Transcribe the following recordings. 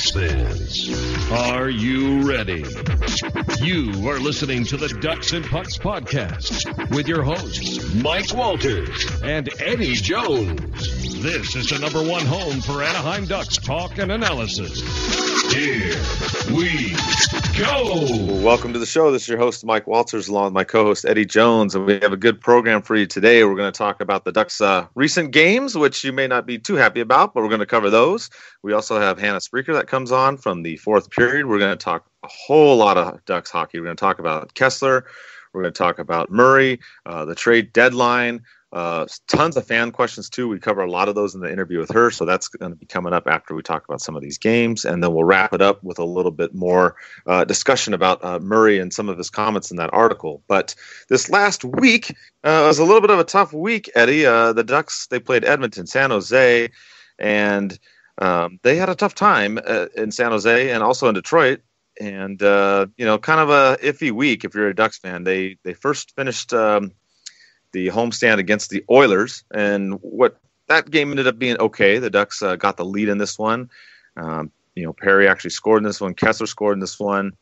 Ducks fans, are you ready? You are listening to the Ducks and Pucks podcast with your hosts, Mike Walters and Eddie Jones. This is the number one home for Anaheim Ducks talk and analysis. Here we go. Welcome to the show. This is your host, Mike Walters, along with my co-host, Eddie Jones. And we have a good program for you today. We're going to talk about the Ducks' recent games, which you may not be too happy about, but we're going to cover those. We also have Hannah Spraker that comes on from the fourth period. We're going to talk a whole lot of Ducks hockey. We're going to talk about Kessler. We're going to talk about Murray, the trade deadline. Tons of fan questions too. We cover a lot of those in the interview with her, so that's going to be coming up after we talk about some of these games, and then we'll wrap it up with a little bit more discussion about Murray and some of his comments in that article. But this last week was a little bit of a tough week, Eddie. The Ducks, they played Edmonton, San Jose, and they had a tough time in San Jose and also in Detroit. And kind of a iffy week if you're a Ducks fan. They first finished the homestand against the Oilers, and what that game ended up being okay. The Ducks got the lead in this one. Perry actually scored in this one. Kessler scored in this one.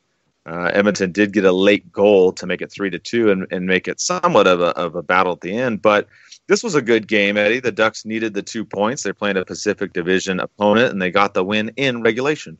Edmonton did get a late goal to make it 3-2 and make it somewhat of a battle at the end. But this was a good game, Eddie. The Ducks needed the 2 points. They're playing a Pacific Division opponent, and they got the win in regulation.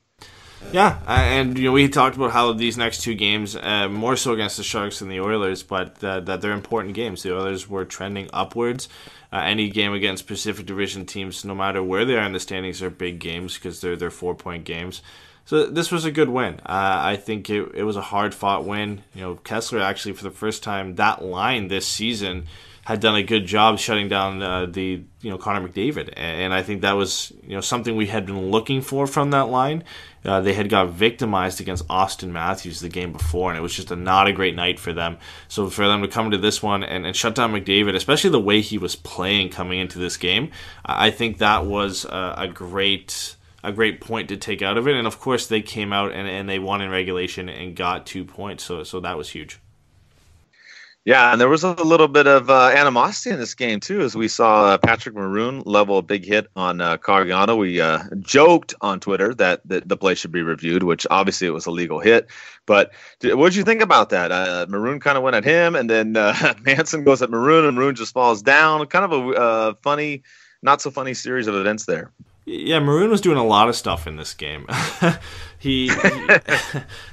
Yeah, and we talked about how these next two games, more so against the Sharks than the Oilers, but that they're important games. The Oilers were trending upwards. Any game against Pacific Division teams, no matter where they are in the standings, are big games because they're 4-point games. So this was a good win. I think it was a hard-fought win. Kessler actually, for the first time, that line this season had done a good job shutting down the Connor McDavid, and I think that was something we had been looking for from that line. They had got victimized against Austin Matthews the game before, and it was just not a great night for them. So for them to come to this one and shut down McDavid, especially the way he was playing coming into this game, I think that was a great point to take out of it. And of course, they came out and they won in regulation and got 2 points. So that was huge. Yeah, and there was a little bit of animosity in this game, too, as we saw Patrick Maroon level a big hit on Cariano. We joked on Twitter that the play should be reviewed, which obviously it was a legal hit. But what did you think about that? Maroon kind of went at him, and then Manson goes at Maroon, and Maroon just falls down. Kind of a funny, not-so-funny series of events there. Yeah, Maroon was doing a lot of stuff in this game. he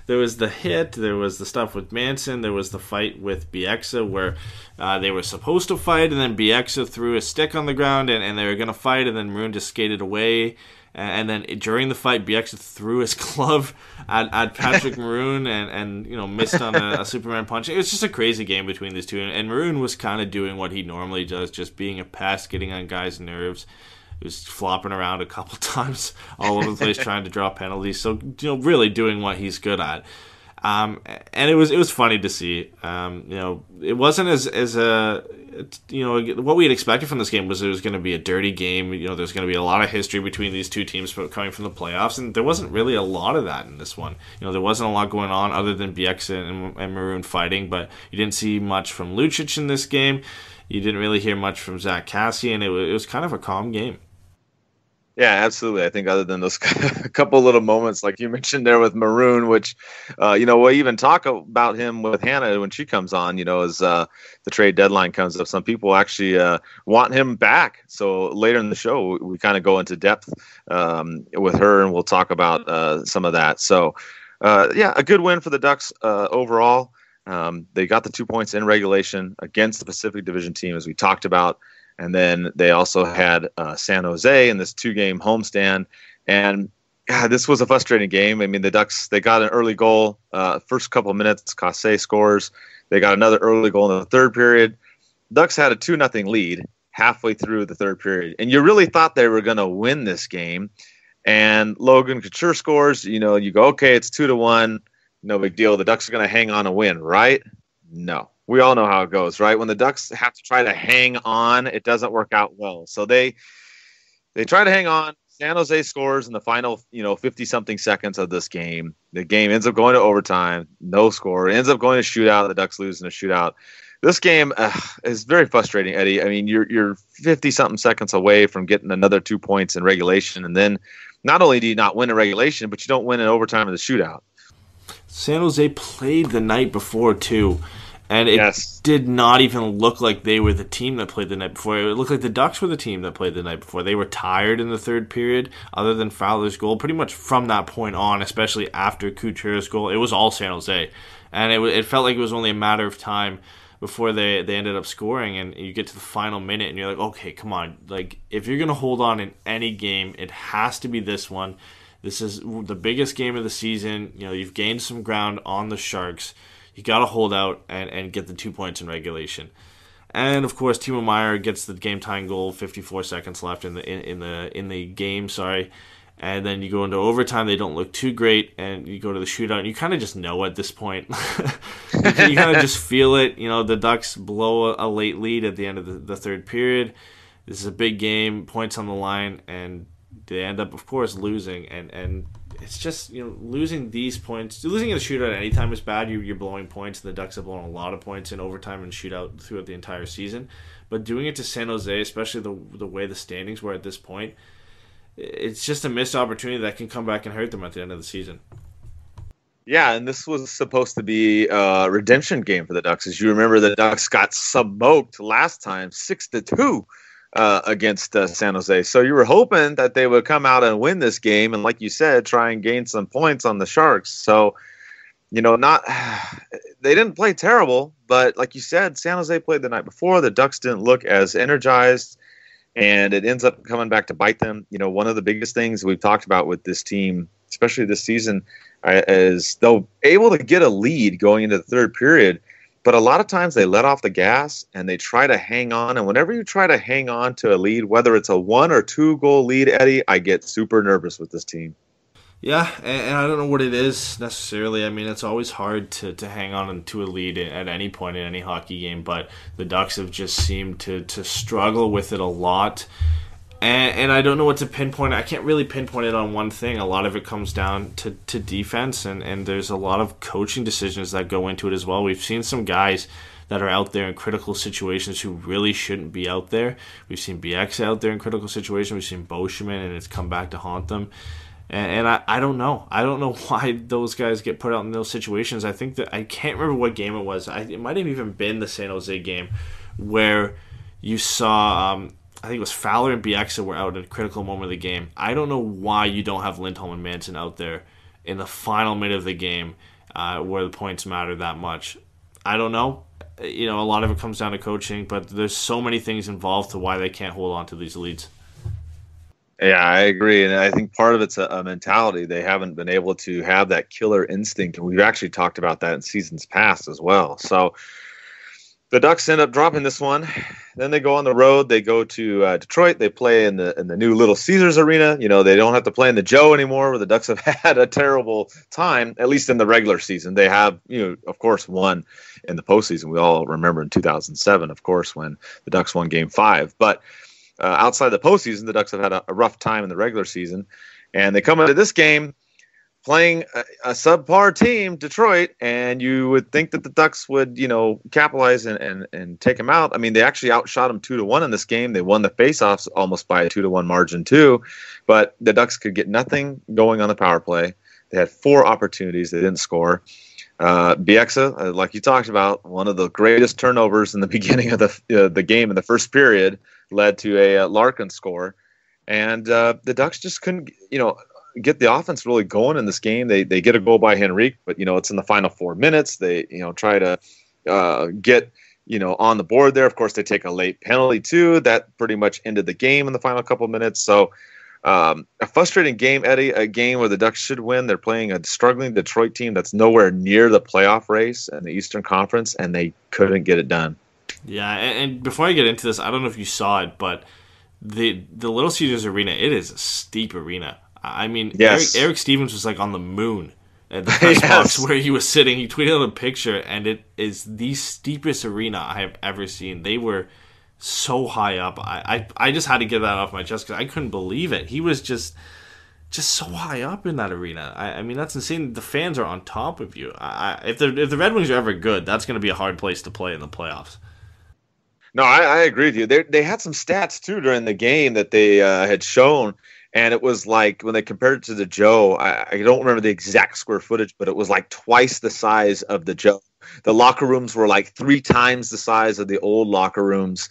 there was the hit, there was the stuff with Manson, there was the fight with Bieksa where they were supposed to fight, and then Bieksa threw a stick on the ground, and they were going to fight, and then Maroon just skated away. And then during the fight, Bieksa threw his glove at Patrick Maroon and missed on a Superman punch. It was just a crazy game between these two, and Maroon was kind of doing what he normally does, just being a pest, getting on guys' nerves. He was flopping around a couple times all over the place trying to draw penalties. So, really doing what he's good at. And it was funny to see. It wasn't as what we had expected from this game was it was going to be a dirty game. There's going to be a lot of history between these two teams coming from the playoffs, and there wasn't really a lot of that in this one. There wasn't a lot going on other than Bieksa and Maroon fighting, but you didn't see much from Lucic in this game. You didn't really hear much from Zach Kassian. It was kind of a calm game. Yeah, absolutely. I think other than those couple little moments like you mentioned there with Maroon, which, we'll even talk about him with Hannah when she comes on, as the trade deadline comes up. Some people actually want him back. So later in the show, we kind of go into depth with her, and we'll talk about some of that. So, a good win for the Ducks overall. They got the 2 points in regulation against the Pacific Division team, as we talked about. And then they also had San Jose in this 2-game homestand. And this was a frustrating game. I mean, the Ducks, they got an early goal. First couple of minutes, Kasse scores. They got another early goal in the third period. Ducks had a 2-0 lead halfway through the third period. And you really thought they were going to win this game. And Logan Couture scores. You go, okay, it's 2-1. No big deal. The Ducks are going to hang on and win, right? No. We all know how it goes, right? When the Ducks have to try to hang on, it doesn't work out well. So they try to hang on. San Jose scores in the final, 50-something seconds of this game. The game ends up going to overtime, no score. It ends up going to shootout. The Ducks lose in a shootout. This game is very frustrating, Eddie. I mean, you're 50-something seconds away from getting another 2 points in regulation, and then not only do you not win in regulation, but you don't win in overtime in the shootout. San Jose played the night before, too, and it did not even look like they were the team that played the night before. It looked like the Ducks were the team that played the night before. They were tired in the third period, other than Fowler's goal. Pretty much from that point on, especially after Couture's goal, it was all San Jose. And it felt like it was only a matter of time before they ended up scoring, and you get to the final minute, and you're like, okay, come on. Like, if you're going to hold on in any game, it has to be this one. This is the biggest game of the season. You know, you've gained some ground on the Sharks. You got to hold out and get the 2 points in regulation. And, of course, Timo Meier gets the game-tying goal, 54 seconds left in the game, And then you go into overtime. They don't look too great, and you go to the shootout, and you kind of just know at this point. You kind of just feel it. You know, the Ducks blow a late lead at the end of the third period. This is a big game, points on the line, and they end up, of course, losing. And it's just, you know, losing these points. Losing in the shootout at any time is bad. You're blowing points, and the Ducks have blown a lot of points in overtime and shootout throughout the entire season. But doing it to San Jose, especially the way the standings were at this point, it's just a missed opportunity that can come back and hurt them at the end of the season. Yeah, and this was supposed to be a redemption game for the Ducks. As you remember, the Ducks got smoked last time, 6-2 against San Jose. So you were hoping that they would come out and win this game, and like you said, try and gain some points on the Sharks. So, you know, they didn't play terrible, but like you said, San Jose played the night before. The Ducks didn't look as energized, and it ends up coming back to bite them. You know, one of the biggest things we've talked about with this team, especially this season, is they're able to get a lead going into the third period, but a lot of times they let off the gas and they try to hang on. And whenever you try to hang on to a lead, whether it's a 1 or 2 goal lead, Eddie, I get super nervous with this team. Yeah, and I don't know what it is necessarily. I mean, it's always hard to hang on to a lead at any point in any hockey game, but the Ducks have just seemed to struggle with it a lot. And I don't know what to pinpoint. I can't really pinpoint it on one thing. A lot of it comes down to defense, and there's a lot of coaching decisions that go into it as well. We've seen some guys that are out there in critical situations who really shouldn't be out there. We've seen BX out there in critical situations. We've seen Boschman, and it's come back to haunt them. And I don't know. I don't know why those guys get put out in those situations. I think that I can't remember what game it was. It might have even been the San Jose game where you saw, I think it was Fowler and Bieksa were out at a critical moment of the game. I don't know why you don't have Lindholm and Manson out there in the final minute of the game where the points matter that much. I don't know. You know, a lot of it comes down to coaching, but there's so many things involved to why they can't hold on to these leads. Yeah, I agree. And I think part of it's a mentality. They haven't been able to have that killer instinct. And we've actually talked about that in seasons past as well. So the Ducks end up dropping this one. Then they go on the road. They go to Detroit. They play in the new Little Caesars Arena. You know, they don't have to play in the Joe anymore, where the Ducks have had a terrible time, at least in the regular season. They have, you know, of course, won in the postseason. We all remember in 2007, of course, when the Ducks won Game 5. But outside the postseason, the Ducks have had a rough time in the regular season. And they come into this game playing a subpar team, Detroit, and you would think that the Ducks would, you know, capitalize and take them out. I mean, they actually outshot them 2-1 in this game. They won the faceoffs almost by a 2-1 margin too, but the Ducks could get nothing going on the power play. They had 4 opportunities. They didn't score. Bieksa, like you talked about, one of the greatest turnovers in the beginning of the game in the first period led to a Larkin score. And the Ducks just couldn't, you know, get the offense really going in this game. They get a goal by Henrique, but, you know, it's in the final 4 minutes. They, you know, try to get, you know, on the board there. Of course, they take a late penalty too. That pretty much ended the game in the final couple of minutes. So a frustrating game, Eddie, a game where the Ducks should win. They're playing a struggling Detroit team that's nowhere near the playoff race in the Eastern Conference, and they couldn't get it done. Yeah, and before I get into this, I don't know if you saw it, but the Little Caesars Arena, it is a steep arena. I mean, yes. Eric Stevens was like on the moon at the press box where he was sitting. He tweeted out a picture, and it is the steepest arena I have ever seen. They were so high up. I just had to get that off my chest because I couldn't believe it. He was just just so high up in that arena. I mean, that's insane. The fans are on top of you. If the Red Wings are ever good, that's going to be a hard place to play in the playoffs. No, I agree with you. They had some stats too during the game that they had shown, and it was like when they compared it to the Joe. I don't remember the exact square footage, but it was like twice the size of the Joe. The locker rooms were like 3 times the size of the old locker rooms,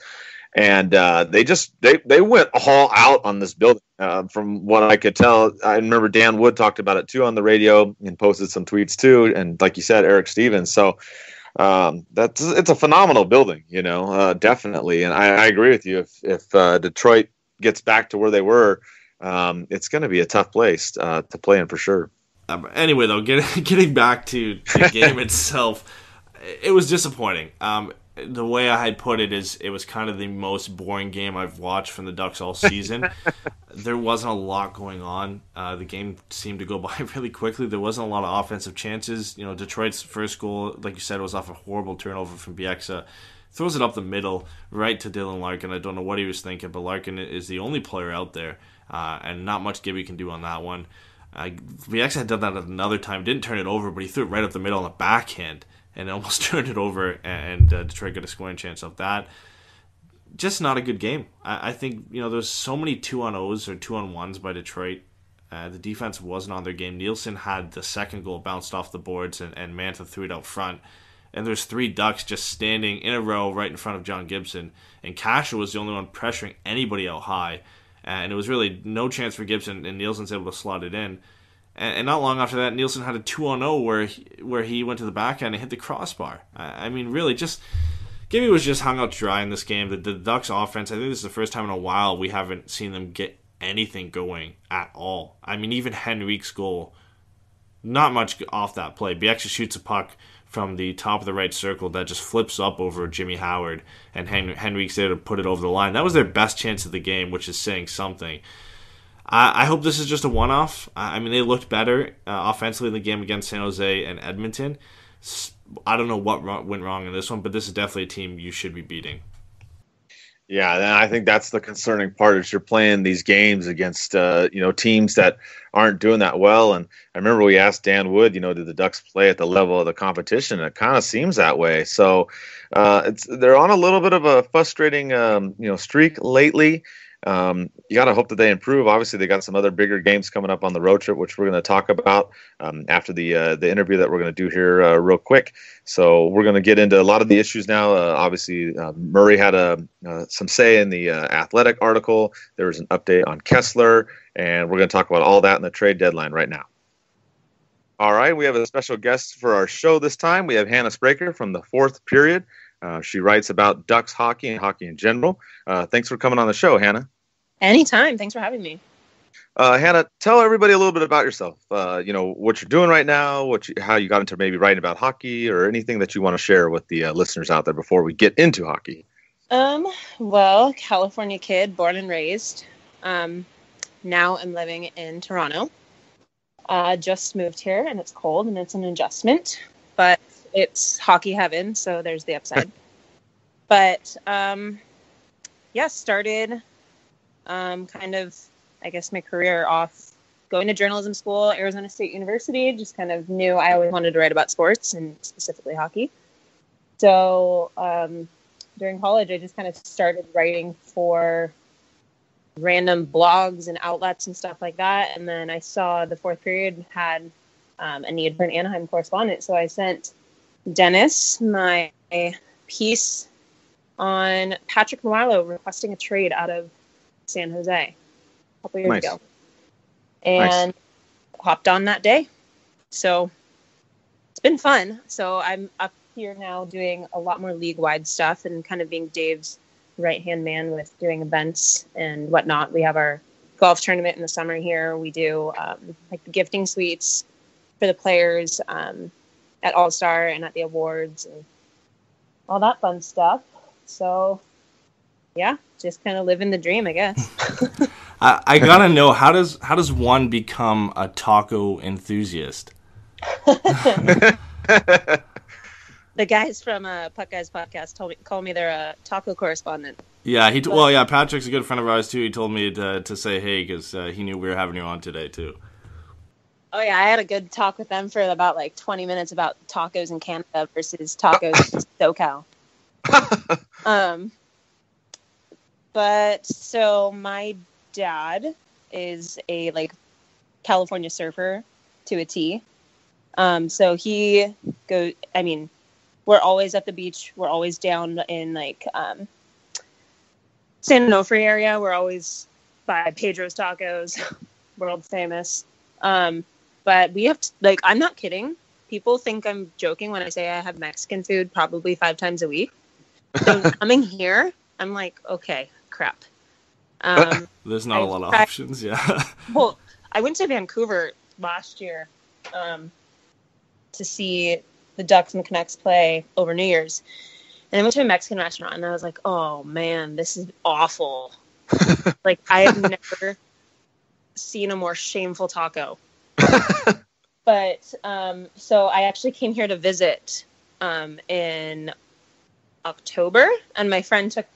and they went all out on this building. From what I could tell, I remember Dan Wood talked about it too on the radio and posted some tweets too, and like you said, Eric Stevens. So. It's a phenomenal building, definitely. And I agree with you. If Detroit gets back to where they were, it's going to be a tough place to play in for sure. Anyway, though, getting back to the game itself, it was disappointing. The way I had put it is it was kind of the most boring game I've watched from the Ducks all season. There wasn't a lot going on. The game seemed to go by really quickly. There wasn't a lot of offensive chances. Detroit's first goal, like you said, was off a horrible turnover from Bieksa. Throws it up the middle right to Dylan Larkin. I don't know what he was thinking, but Larkin is the only player out there, and not much Gibby can do on that one. Bieksa had done that at another time. Didn't turn it over, but he threw it right up the middle on the backhand and almost turned it over, and Detroit got a scoring chance off that. Just not a good game. I think, there's so many 2-on-0s or 2-on-1s by Detroit. The defense wasn't on their game. Nielsen had the second goal bounced off the boards, and Mantha threw it out front. And there's 3 Ducks just standing in a row right in front of John Gibson. And Kasha was the only one pressuring anybody out high. And it was really no chance for Gibson, and Nielsen's able to slot it in. And not long after that, Nielsen had a 2-on-0 where he went to the backhand and hit the crossbar. I mean, really, Gibby was just hung out to dry in this game. The Ducks offense, I think this is the first time in a while we haven't seen them get anything going at all. I mean, even Henrique's goal, not much off that play. Bieksa shoots a puck from the top of the right circle that just flips up over Jimmy Howard, and Henrique's there to put it over the line. That was their best chance of the game, which is saying something. I hope this is just a one-off. I mean, they looked better offensively in the game against San Jose and Edmonton. I don't know what went wrong in this one, but this is definitely a team you should be beating. Yeah, and I think that's the concerning part is you're playing these games against teams that aren't doing that well. And I remember we asked Dan Wood, did the Ducks play at the level of the competition? And it kind of seems that way. So they're on a little bit of a frustrating streak lately. You got to hope that they improve. Obviously, they got some other bigger games coming up on the road trip, which we're going to talk about after the interview that we're going to do here real quick. So we're going to get into a lot of the issues now. Obviously, Murray had some say in the Athletic article. There was an update on Kessler, and we're going to talk about all that in the trade deadline right now. All right, we have a special guest for our show this time. We have Hannah Spraker from the Fourth Period. She writes about Ducks hockey and hockey in general. Thanks for coming on the show, Hannah. Anytime. Thanks for having me. Hannah, tell everybody a little bit about yourself. What you're doing right now, how you got into maybe writing about hockey, or anything that you want to share with the listeners out there before we get into hockey. Well, California kid, born and raised. Now I'm living in Toronto. Just moved here, and it's cold, and it's an adjustment. But it's hockey heaven, so there's the upside. But, started kind of, I guess, my career off going to journalism school, Arizona State University. Just kind of knew I always wanted to write about sports, and specifically hockey. So during college, I just kind of started writing for random blogs and outlets and stuff like that. And then I saw the Fourth Period had a need for an Anaheim correspondent. So I sent Dennis my piece on Patrick Marleau requesting a trade out of San Jose a couple years ago. And hopped on that day. So it's been fun. So I'm up here now doing a lot more league-wide stuff and kind of being Dave's right-hand man with doing events and whatnot. We have our golf tournament in the summer here. We do the gifting suites for the players at All-Star and at the awards and all that fun stuff. So, yeah, just kind of living the dream, I guess. I gotta know, how does one become a taco enthusiast? The guys from Puck Guys podcast call me their taco correspondent. Yeah, Patrick's a good friend of ours too. He told me to say hey because he knew we were having you on today too. Oh yeah, I had a good talk with them for about like 20 minutes about tacos in Canada versus tacos in SoCal. But so my dad is a like California surfer to a T. So he goes. I mean, we're always at the beach. We're always down in like San Onofre area. We're always by Pedro's Tacos, world famous. But we have to, like, I'm not kidding. People think I'm joking when I say I have Mexican food probably 5 times a week. So coming here, I'm like, okay, crap. There's not a lot of options, yeah. Well, I went to Vancouver last year to see the Ducks and the Canucks play over New Year's. And I went to a Mexican restaurant, and I was like, oh, man, this is awful. Like, I have never seen a more shameful taco. But so I actually came here to visit in October, and my friend took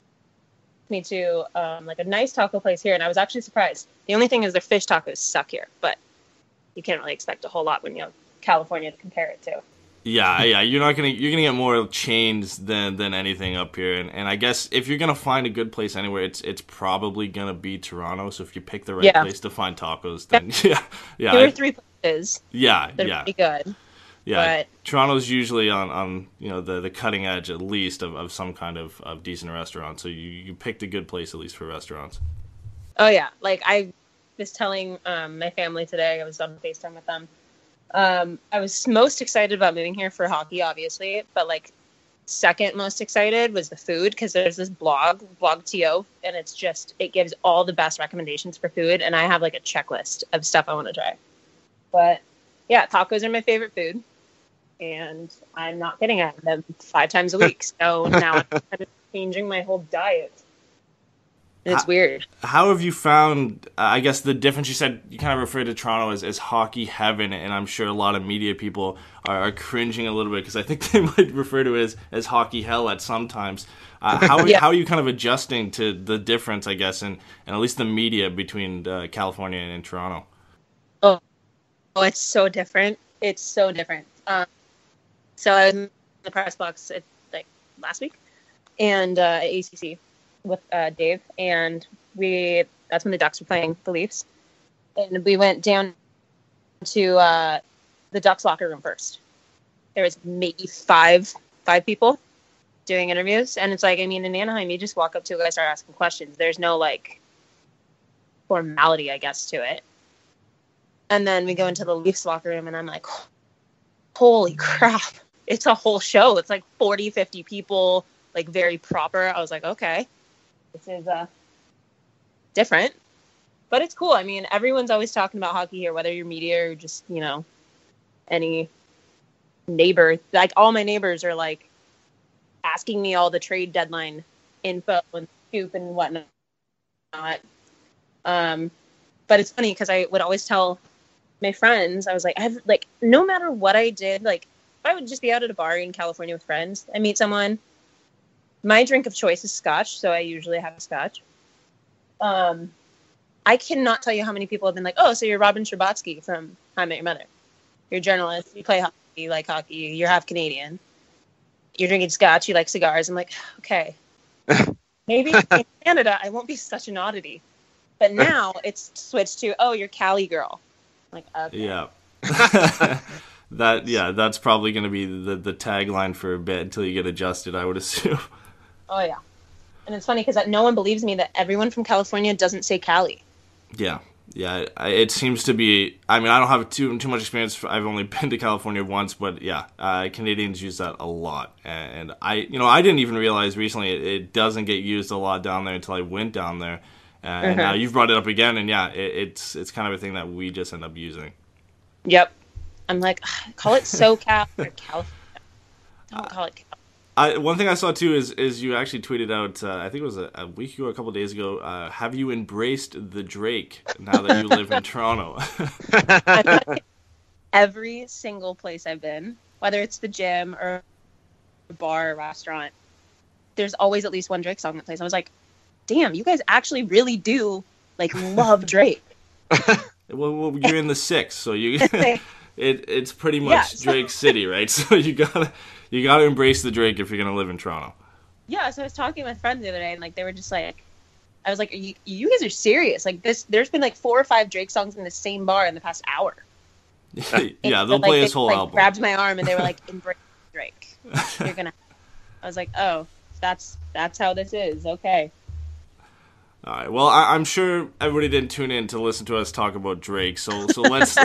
me to like a nice taco place here, and I was actually surprised. The only thing is their fish tacos suck here, but you can't really expect a whole lot when you have California to compare it to. Yeah, you're gonna get more chains than anything up here, and I guess if you're gonna find a good place anywhere, it's probably gonna be Toronto. So if you pick the right place to find tacos, then yeah, 2 or 3 places. Yeah, they're pretty good. Yeah, but Toronto's usually on the cutting edge at least of some kind of decent restaurant. So you picked a good place at least for restaurants. Oh yeah, like I was telling my family today, I was on FaceTime with them. I was most excited about moving here for hockey, obviously, but like second most excited was the food, because there's this blog TO, and it gives all the best recommendations for food, and I have like a checklist of stuff I want to try. But yeah, tacos are my favorite food, and I'm not kidding. I have them 5 times a week, so now I'm kind of changing my whole diet. It's weird. How have you found, I guess, the difference? You said you kind of referred to Toronto as hockey heaven, and I'm sure a lot of media people are cringing a little bit because I think they might refer to it as hockey hell at some times. How are you kind of adjusting to the difference, I guess, and at least the media between California and Toronto? Oh, it's so different. It's so different. So I was in the press box like last week, and at ACC. With Dave, and that's when the Ducks were playing the Leafs, and we went down to the Ducks locker room first. There was maybe five people doing interviews, and it's like, I mean, in Anaheim, you just walk up to a guy, start asking questions. There's no like formality, I guess, to it. And then we go into the Leafs locker room, and I'm like, holy crap, it's a whole show. It's like 40-50 people, like very proper. I was like, okay. This is different, but it's cool. I mean, everyone's always talking about hockey here, whether you're media or just, any neighbor. Like, all my neighbors are, like, asking me all the trade deadline info and scoop and whatnot. But it's funny because I would always tell my friends, I was like, no matter what I did, like, if I would just be out at a bar in California with friends, I meet someone. My drink of choice is scotch, so I usually have scotch. I cannot tell you how many people have been like, oh, so you're Robin Scherbatsky from How I Met Your Mother. You're a journalist, you play hockey, you like hockey, you're half Canadian. You're drinking scotch, you like cigars. I'm like, okay. Maybe in Canada, I won't be such an oddity. But now it's switched to, oh, you're Cali girl. I'm like, okay. Yeah. That's probably going to be the tagline for a bit until you get adjusted, I would assume. Oh, yeah. And it's funny because no one believes me that everyone from California doesn't say Cali. Yeah. It seems to be. I mean, I don't have too much experience. I've only been to California once, but yeah, Canadians use that a lot. And I didn't even realize recently it doesn't get used a lot down there until I went down there. And now you've brought it up again, and yeah, it's kind of a thing that we just end up using. Yep. I'm like, call it SoCal or California. Don't call it Cal. One thing I saw too is you actually tweeted out, I think it was a week ago, a couple of days ago, have you embraced the Drake now that you live in Toronto? Every single place I've been, whether it's the gym or a bar or restaurant, there's always at least one Drake song that plays. I was like, damn, you guys actually really do like love Drake. Well, you're in the 6, so you it's pretty much Yeah, so- Drake City, right? So you gotta embrace the Drake if you're gonna live in Toronto. Yeah, so I was talking with friends the other day, and like they were just like, I was like, you guys are serious? Like there's been like 4 or 5 Drake songs in the same bar in the past hour. Yeah, they'll play his whole album. Grabbed my arm and they were like, embrace Drake. You're gonna. I was like, oh, that's how this is. Okay. All right. Well, I'm sure everybody didn't tune in to listen to us talk about Drake. So let's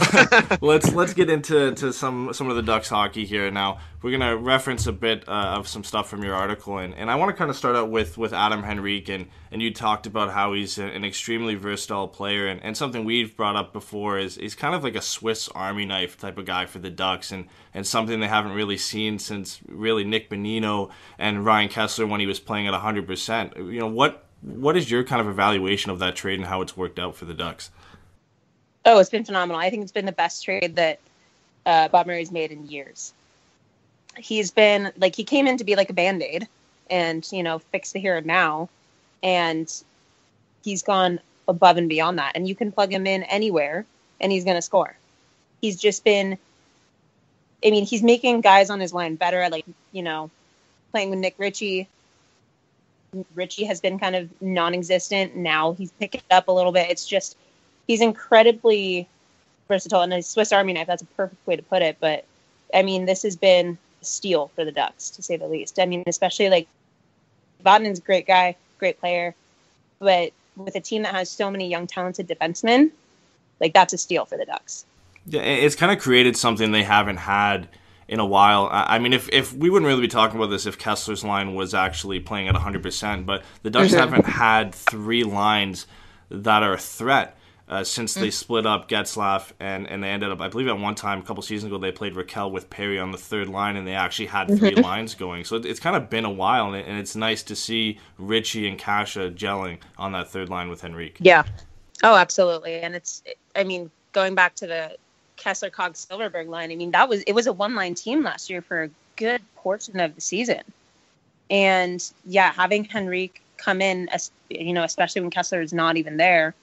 let's get into some of the Ducks hockey here. Now we're gonna reference a bit of some stuff from your article, and I want to kind of start out with Adam Henrique, and you talked about how he's an extremely versatile player, and something we've brought up before is he's kind of like a Swiss Army knife type of guy for the Ducks, and something they haven't really seen since really Nick Bonino and Ryan Kessler when he was playing at 100%. You know, what is your kind of evaluation of that trade and how it's worked out for the Ducks? Oh, it's been phenomenal. I think it's been the best trade that Bob Murray's made in years. He's been like, he came in to be like a Band-Aid and, you know, fix the here and now. And he's gone above and beyond that. And you can plug him in anywhere and he's going to score. He's just been, I mean, he's making guys on his line better. Like, you know, playing with Nick Ritchie. Richie has been kind of non-existent. Now he's picking it up a little bit. It's just, he's incredibly versatile, and a Swiss Army knife, that's a perfect way to put it. But I mean, this has been a steal for the Ducks, to say the least. I mean, especially like Vatanin's a great guy, great player, but with a team that has so many young, talented defensemen, like that's a steal for the Ducks. Yeah, it's kind of created something they haven't had in a while. I mean, if we wouldn't really be talking about this if Kessler's line was actually playing at 100%, but the Ducks haven't had 3 lines that are a threat since they split up Getzlaf, and they ended up, I believe at one time, a couple seasons ago, they played Raquel with Perry on the 3rd line, and they actually had 3 lines going. So it's kind of been a while, and it's nice to see Richie and Kasha gelling on that 3rd line with Henrique. Yeah. Oh, absolutely. And I mean, going back to the Kessler, Cog, Silverberg line, I mean, it was a 1-line team last year for a good portion of the season. And yeah, having Henrique come in, you know, especially when Kessler is not even there,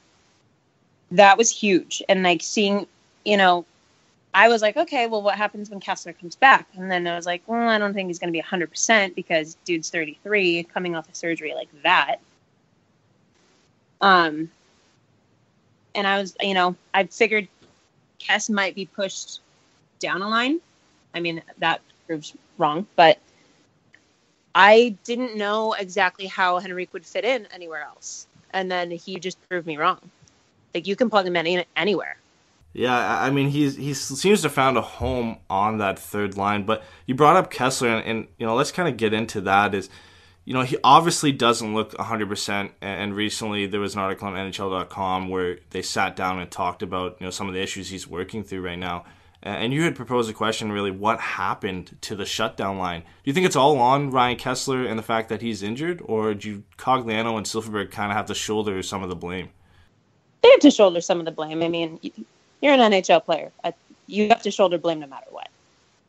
that was huge. And like seeing, you know, I was like, okay, well, what happens when Kessler comes back? And then I was like, well, I don't think he's going to be 100% because dude's 33 coming off of surgery like that. And I was, you know, I figured Kess might be pushed down a line. I mean, that proves wrong, but I didn't know exactly how Henrique would fit in anywhere else. And then he just proved me wrong. Like, you can plug him in anywhere. Yeah, I mean, he seems to have found a home on that 3rd line. But you brought up Kessler, and you know, let's kind of get into that. Is, you know, he obviously doesn't look 100%. And recently there was an article on NHL.com where they sat down and talked about, you know, some of the issues he's working through right now. And you had proposed a question, really, what happened to the shutdown line? Do you think it's all on Ryan Kessler and the fact that he's injured, or do you, Cogliano and Silverberg kind of have to shoulder some of the blame? They have to shoulder some of the blame. I mean, you're an NHL player. You have to shoulder blame no matter what.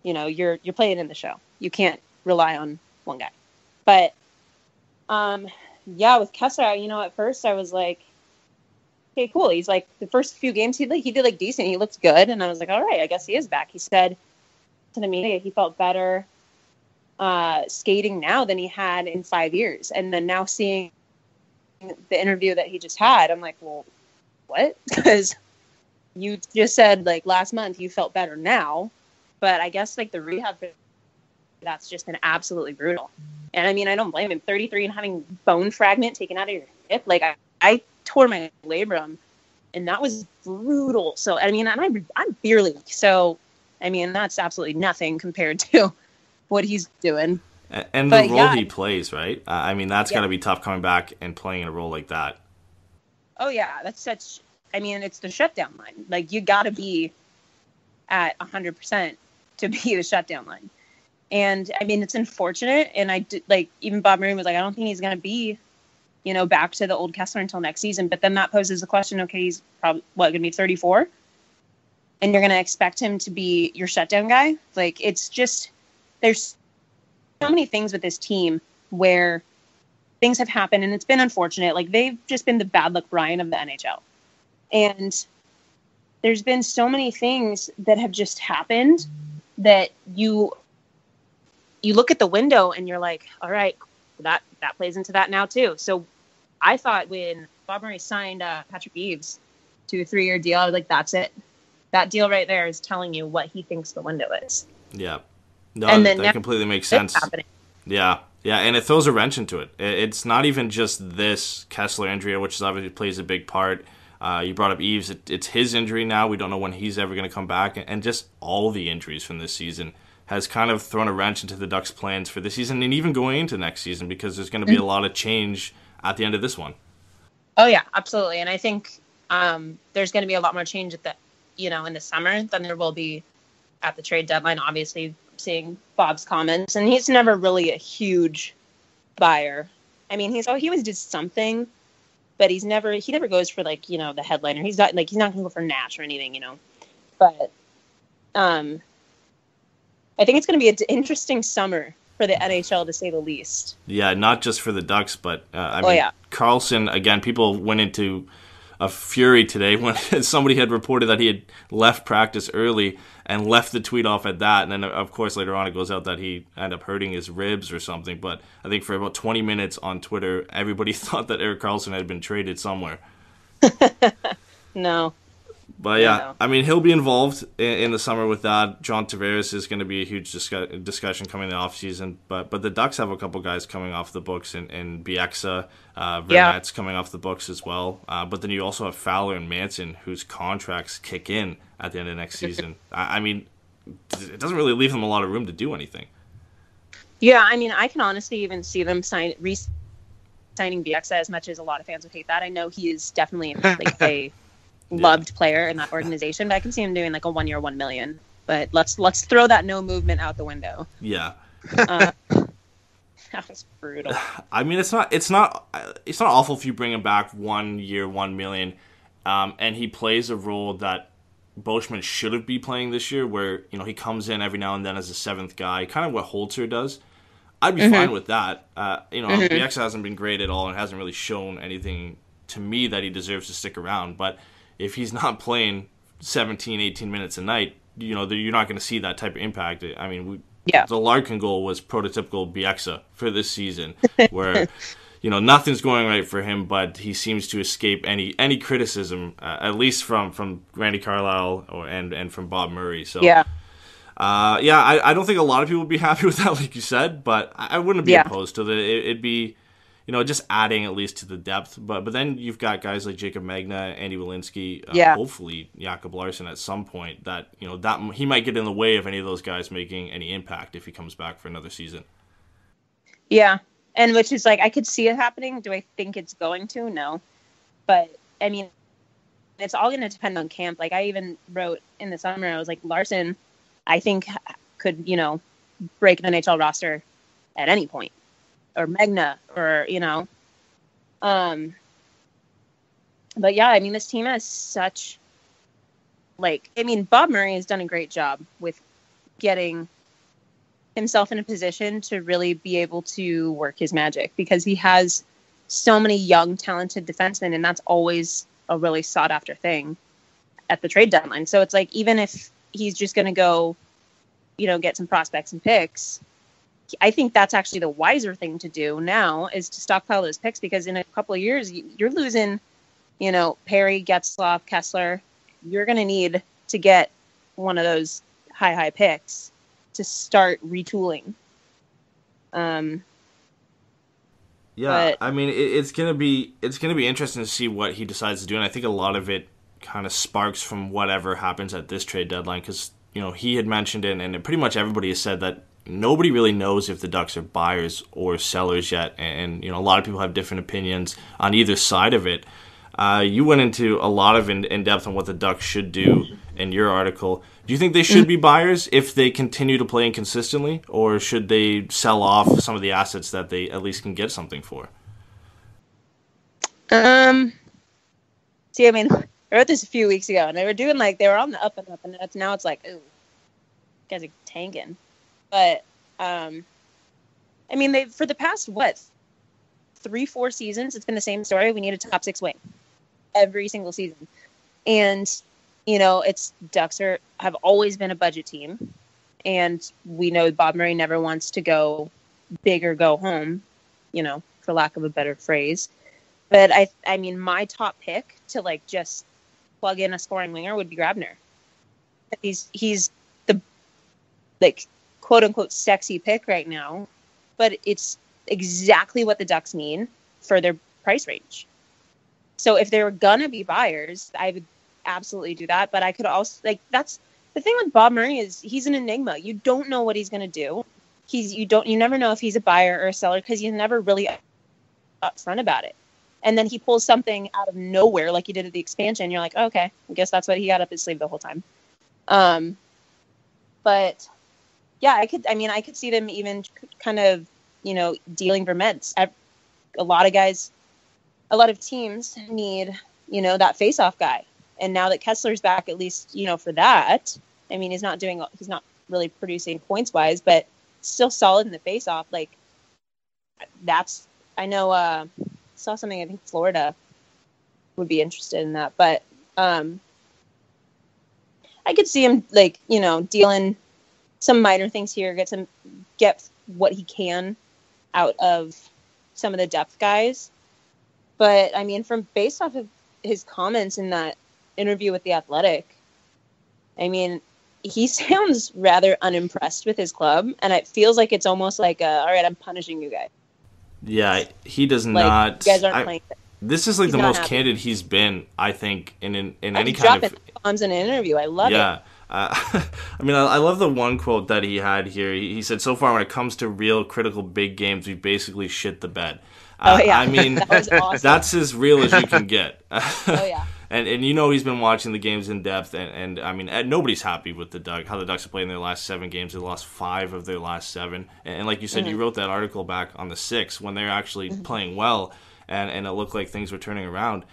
You know, you're playing in the show. You can't rely on one guy. But, yeah, with Kessler, you know, at first I was like, okay, cool. He's like, the first few games he did like decent. He looked good. And I was like, all right, I guess he is back. He said to the media he felt better skating now than he had in 5 years. And then now seeing the interview that he just had, I'm like, well, what? Because you just said like last month you felt better now. But I guess like the rehab, that's just been absolutely brutal. And I mean, I don't blame him. 33 and having bone fragment taken out of your hip. Like I tore my labrum, and that was brutal. So I mean, and I'm barely. So I mean, that's absolutely nothing compared to what he's doing. And the role he plays, right? I mean, that's got to be tough coming back and playing in a role like that. Oh yeah, that's such. I mean, it's the shutdown line. Like you got to be at 100% to be the shutdown line. And I mean, it's unfortunate. And I did, like, even Bob Murray was like, I don't think he's going to be, you know, back to the old Kessler until next season. But then that poses the question, okay, he's probably, going to be 34? And you're going to expect him to be your shutdown guy? Like, it's just, there's so many things with this team where things have happened, and it's been unfortunate. Like, they've just been the bad luck Brian of the NHL. And there's been so many things that have just happened that you look at the window and you're like, all right, that plays into that now too. So I thought when Bob Murray signed Patrick Eaves to a 3-year deal, I was like, that's it. That deal right there is telling you what he thinks the window is. Yeah. No, and then that completely makes sense. Happening. Yeah. Yeah, and it throws a wrench into it. It's not even just this Kessler injury, which obviously plays a big part. You brought up Eaves. It's his injury now. We don't know when he's ever going to come back. And just all the injuries from this season has kind of thrown a wrench into the Ducks' plans for this season and even going into next season, because there's going to be a lot of change at the end of this one. Oh, yeah, absolutely. And I think there's going to be a lot more change at the, in the summer than there will be at the trade deadline. Obviously, seeing Bob's comments, and he's never really a huge buyer. I mean, he always did something, but he never goes for the headliner. He's not going to go for Nash or anything, But I think it's going to be an interesting summer for the NHL, to say the least. Yeah, not just for the Ducks, but I mean, Karlsson, again, people went into a fury today when somebody had reported that he had left practice early and left the tweet off at that. And then, of course, later on it goes out that he ended up hurting his ribs or something. But I think for about 20 minutes on Twitter, everybody thought that Erik Karlsson had been traded somewhere. No. But yeah, I mean, he'll be involved in the summer with that. John Tavares is going to be a huge discussion coming in the offseason. But the Ducks have a couple guys coming off the books, and Bieksa, Vermette's coming off the books as well. But then you also have Fowler and Manson, whose contracts kick in at the end of next season. I mean, it doesn't really leave them a lot of room to do anything. Yeah, I mean, I can honestly even see them re-signing Bieksa, as much as a lot of fans would hate that. I know he is definitely a loved player in that organization, but I can see him doing a 1 year, $1 million. But let's throw that no movement out the window. Yeah. That was brutal. I mean, it's not awful if you bring him back 1 year, $1 million, and he plays a role that Boschman should be playing this year, where he comes in every now and then as a seventh guy, kind of what Holzer does. I'd be fine with that. Bieksa hasn't been great at all and hasn't really shown anything to me that he deserves to stick around, but if he's not playing 17, 18 minutes a night, you're not going to see that type of impact. I mean, the Larkin goal was prototypical Bieksa for this season, where nothing's going right for him, but he seems to escape any criticism, at least from Randy Carlyle and from Bob Murray. So I don't think a lot of people would be happy with that, like you said, but I wouldn't be opposed to that. It'd be just adding at least to the depth. But then you've got guys like Jacob Magna, Andy Walensky, hopefully Jakob Larsson at some point, that he might get in the way of any of those guys making any impact if he comes back for another season. Yeah, and which is I could see it happening. Do I think it's going to? No. But, I mean, it's all going to depend on camp. I even wrote in the summer, I was like, Larsson, I think, could, break an NHL roster at any point. Or Magna, or but yeah, I mean, this team has such Bob Murray has done a great job with getting himself in a position to really be able to work his magic, because he has so many young, talented defensemen, and that's always a really sought after thing at the trade deadline. So it's even if he's just going to go, get some prospects and picks, I think that's actually the wiser thing to do now, is to stockpile those picks, because in a couple of years, you're losing, Perry, Getzlaf, Kessler. You're going to need to get one of those high picks to start retooling. I mean, it's gonna be interesting to see what he decides to do, and I think a lot of it kind of sparks from whatever happens at this trade deadline, because he had mentioned it, and pretty much everybody has said that nobody really knows if the Ducks are buyers or sellers yet, and a lot of people have different opinions on either side of it. You went into a lot of in depth on what the Ducks should do in your article. Do you think they should be buyers if they continue to play inconsistently, or should they sell off some of the assets that they at least can get something for? See, I mean, I wrote this a few weeks ago, and they were doing they were on the up and up, and now it's ooh, guys are tanking. But I mean, they for the past 3-4 seasons, it's been the same story. We need a top 6 wing every single season. And, it's Ducks have always been a budget team. And we know Bob Murray never wants to go big or go home, for lack of a better phrase. But I mean, my top pick to like just plug in a scoring winger would be Grabner. He's the like quote unquote sexy pick right now, but it's exactly what the Ducks need for their price range. So if there were gonna be buyers, I would absolutely do that. But I could also that's the thing with Bob Murray is he's an enigma. You don't know what he's gonna do. You never know if he's a buyer or a seller because he's never really upfront about it. And then he pulls something out of nowhere like he did at the expansion. You're like, oh, okay, I guess that's what he got up his sleeve the whole time. But yeah, I could see them even kind of, dealing Vermette. A lot of teams need, that face-off guy. And now that Kessler's back, at least, for that, I mean, he's not really producing points-wise, but still solid in the face-off. Like, I know, saw something, I think Florida would be interested in that. But I could see him, dealing some minor things here, get what he can out of some of the depth guys. But, I mean, based off of his comments in that interview with The Athletic, I mean, he sounds rather unimpressed with his club, and it feels like it's almost like, all right, I'm punishing you guys. Yeah, he does not. You guys aren't playing. This is the most candid he's been, I think, in any kind of bombs in an interview. I love it. Yeah. I mean, I love the one quote that he had here. He said, so far when it comes to real critical big games, we basically shit the bed. I mean, that was awesome. That's as real as you can get. Oh, yeah. And he's been watching the games in depth, and I mean, nobody's happy with how the Ducks have played in their last 7 games. They lost 5 of their last 7. And like you said, you wrote that article back on the 6th when they're actually playing well, and it looked like things were turning around.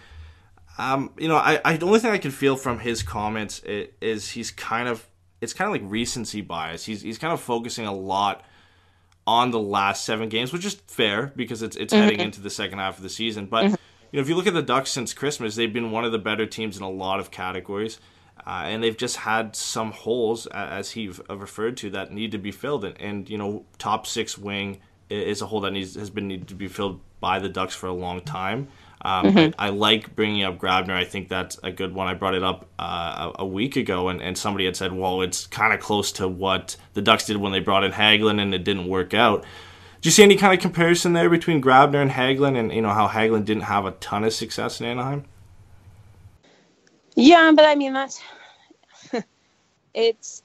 The only thing I can feel from his comments is it's kind of like recency bias. He's kind of focusing a lot on the last 7 games, which is fair because it's heading into the second half of the season. But if you look at the Ducks since Christmas, they've been one of the better teams in a lot of categories, and they've just had some holes, as he referred to, that need to be filled. And top 6 wing is a hole that has been needed to be filled by the Ducks for a long time. But I like bringing up Grabner. I think that's a good one. I brought it up a week ago, and somebody had said, well, it's kind of close to what the Ducks did when they brought in Hagelin and it didn't work out. Do you see any kind of comparison there between Grabner and Hagelin, and how Hagelin didn't have a ton of success in Anaheim? Yeah, but I mean, that's it's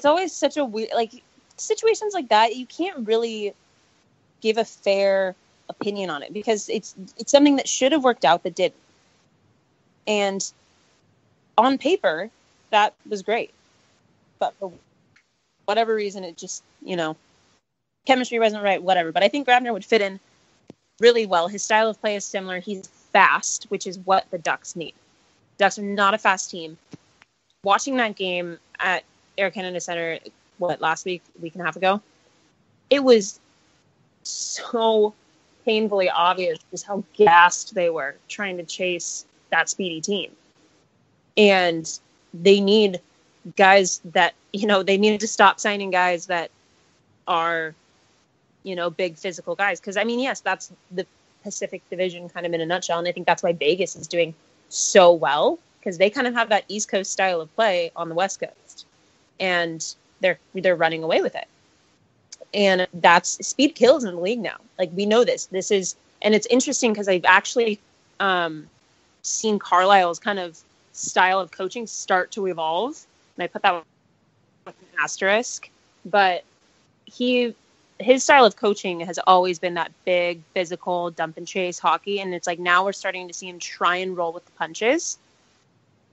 always such a weird, situations like that, you can't really give a fair opinion on it because it's something that should have worked out that didn't. And on paper, that was great. But for whatever reason, it just, chemistry wasn't right, whatever. But I think Grabner would fit in really well. His style of play is similar. He's fast, which is what the Ducks need. Ducks are not a fast team. Watching that game at Air Canada Center, last week and a half ago, it was so painfully obvious just how gassed they were trying to chase that speedy team. And they need guys that, they needed to stop signing guys that are, big physical guys. Because, I mean, yes, that's the Pacific Division kind of in a nutshell. And I think that's why Vegas is doing so well, because they kind of have that East Coast style of play on the West Coast. And they're running away with it. And that's speed kills in the league now. We know this. And it's interesting because I've actually seen Carlisle's kind of style of coaching start to evolve. And I put that with an asterisk. But his style of coaching has always been that big, physical, dump and chase hockey. And it's now we're starting to see him try and roll with the punches.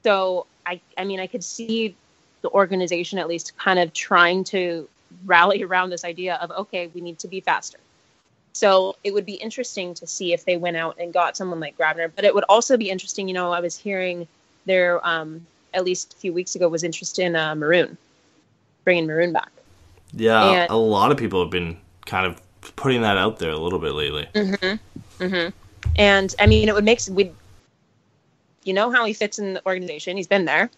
So, I mean, I could see the organization at least kind of trying to rally around this idea of, okay, we need to be faster. So it would be interesting to see if they went out and got someone like Grabner. But it would also be interesting, I was hearing there, at least a few weeks ago, was interest in Maroon, bringing Maroon back. Yeah, and a lot of people have been kind of putting that out there a little bit lately. And I mean, it would make you know how he fits in the organization. He's been there,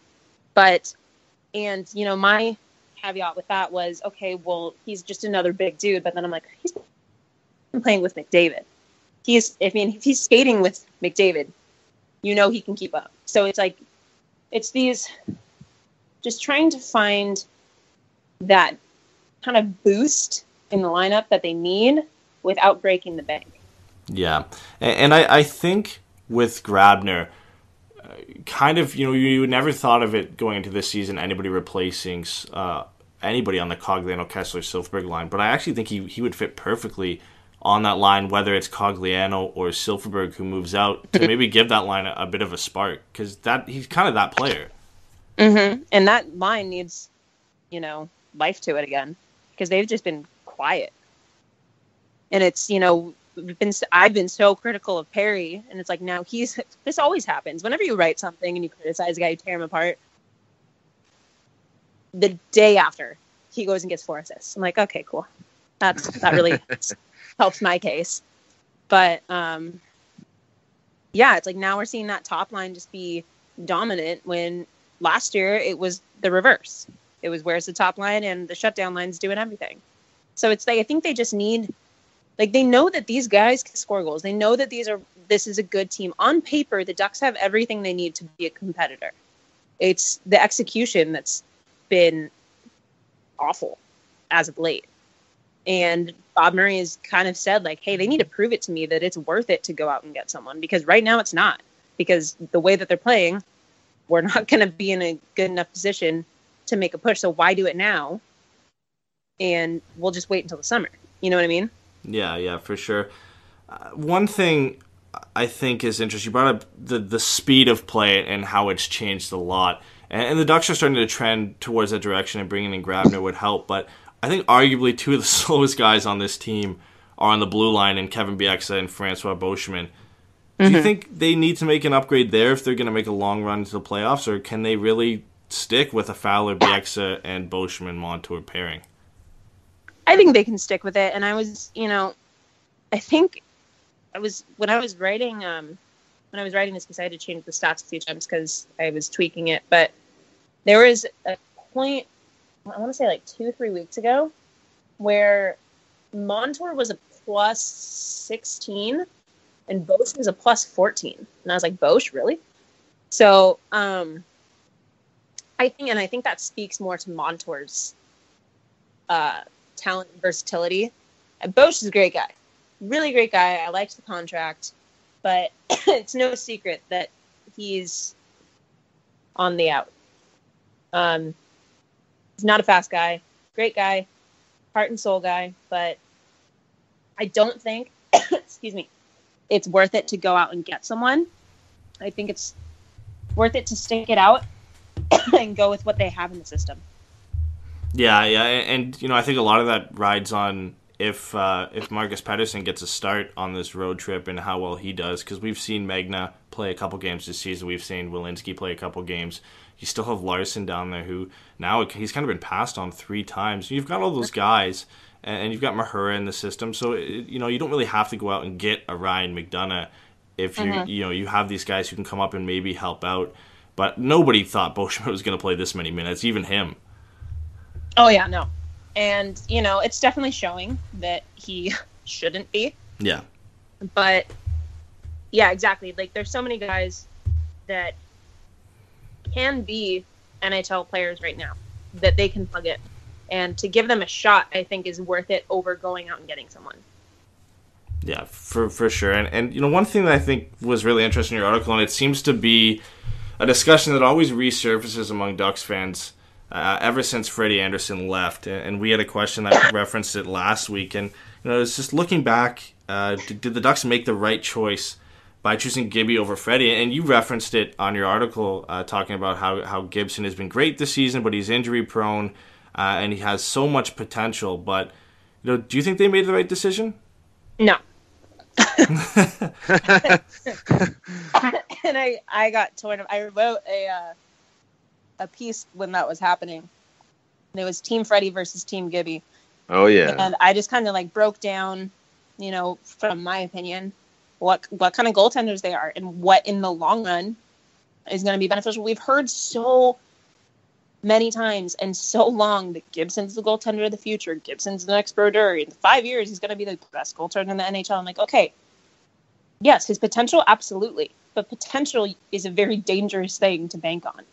and you know, my caveat with that was, okay, well, he's just another big dude. But then I'm like, he's been playing with McDavid. If he's skating with McDavid, you know, he can keep up. So it's like, it's these, just trying to find that kind of boost in the lineup that they need without breaking the bank. Yeah. And I think with Grabner, kind of, you know, you never thought of it going into this season, anybody replacing anybody on the Cogliano, Kessler, Silfverberg line. But I actually think he would fit perfectly on that line, whether it's Cogliano or Silfverberg who moves out, to maybe give that line a bit of a spark, because he's kind of that player. And that line needs, you know, life to it again, because they've just been quiet. And it's, you know, I've been so critical of Perry, and it's like, now this always happens. Whenever you write something and you criticize a guy, you tear him apart, the day after, he goes and gets 4 assists. I'm like, okay, cool. That really helps my case. But, yeah, it's like now we're seeing that top line just be dominant, when last year it was the reverse. It was, where's the top line, and the shutdown line's doing everything. So it's like, I think they just need, like, they know that these guys can score goals. They know that this is a good team. On paper, the Ducks have everything they need to be a competitor. It's the execution that's been awful as of late. And Bob Murray has kind of said, like, hey, they need to prove it to me that it's worth it to go out and get someone, because right now it's not. Because the way that they're playing, we're not going to be in a good enough position to make a push. So why do it now? And we'll just wait until the summer. You know what I mean? Yeah, for sure. One thing I think is interesting, you brought up the speed of play and how it's changed a lot. And the Ducks are starting to trend towards that direction, and bringing in Grabner would help. But I think arguably two of the slowest guys on this team are on the blue line, in Kevin Bieksa and Francois Beauchemin. Do you think they need to make an upgrade there if they're going to make a long run to the playoffs, or can they really stick with a Fowler, Bieksa, and Beauchemin Montour pairing? I think they can stick with it. And I was, you know, when I was writing this piece, I had to change the stats a few times because I was tweaking it. But there was a point, I want to say like 2-3 weeks ago, where Montour was a plus 16 and Bosch was a plus 14. And I was like, Bosch, really? So I think that speaks more to Montour's talent and versatility. Bosch is a great guy. Really great guy. I liked the contract. But it's no secret that he's on the out. He's not a fast guy. Great guy. Heart and soul guy. But I don't think, excuse me, it's worth it to go out and get someone. I think it's worth it to stick it out and go with what they have in the system. Yeah, and you know, I think a lot of that rides on if Marcus Pettersson gets a start on this road trip and how well he does, because we've seen Magna play a couple games this season, we've seen Welinski play a couple games. You still have Larson down there, who now he's kind of been passed on 3 times. You've got all those guys, and you've got Mahura in the system, so you know, you don't really have to go out and get a Ryan McDonough if you have these guys who can come up and maybe help out. But nobody thought Beauchemin was going to play this many minutes, even him. Oh, yeah, no. And, you know, it's definitely showing that he shouldn't be. Yeah. But, yeah, exactly. Like, there's so many guys that can be NHL players right now that they can plug in. And to give them a shot, I think, is worth it over going out and getting someone. Yeah, for sure. And you know, one thing that I think was really interesting in your article, and it seems to be a discussion that always resurfaces among Ducks fans ever since Freddie Anderson left, and we had a question that referenced it last week, and you know, it's just looking back, did the Ducks make the right choice by choosing Gibby over Freddie? And you referenced it on your article, talking about how Gibson has been great this season, but he's injury prone, and he has so much potential. But you know, do you think they made the right decision? No. And I got torn. I wrote a piece when that was happening. And it was Team Freddie versus Team Gibby. Oh yeah. And I just kind of like broke down, from my opinion, what kind of goaltenders they are and what in the long run is going to be beneficial. We've heard so many times and so long that Gibson's the goaltender of the future. Gibson's the next Brodeur. In 5 years, he's going to be the best goaltender in the NHL. I'm like, okay, yes, his potential, absolutely. But potential is a very dangerous thing to bank on.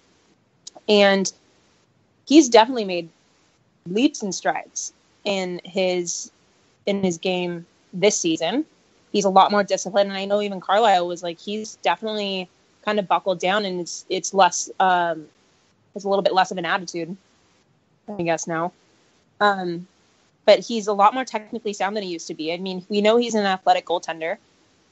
And he's definitely made leaps and strides in his game this season. He's a lot more disciplined. And I know even Carlisle was like, he's definitely kind of buckled down, and it's less, it's a little bit less of an attitude, I guess now. But he's a lot more technically sound than he used to be. I mean, we know he's an athletic goaltender,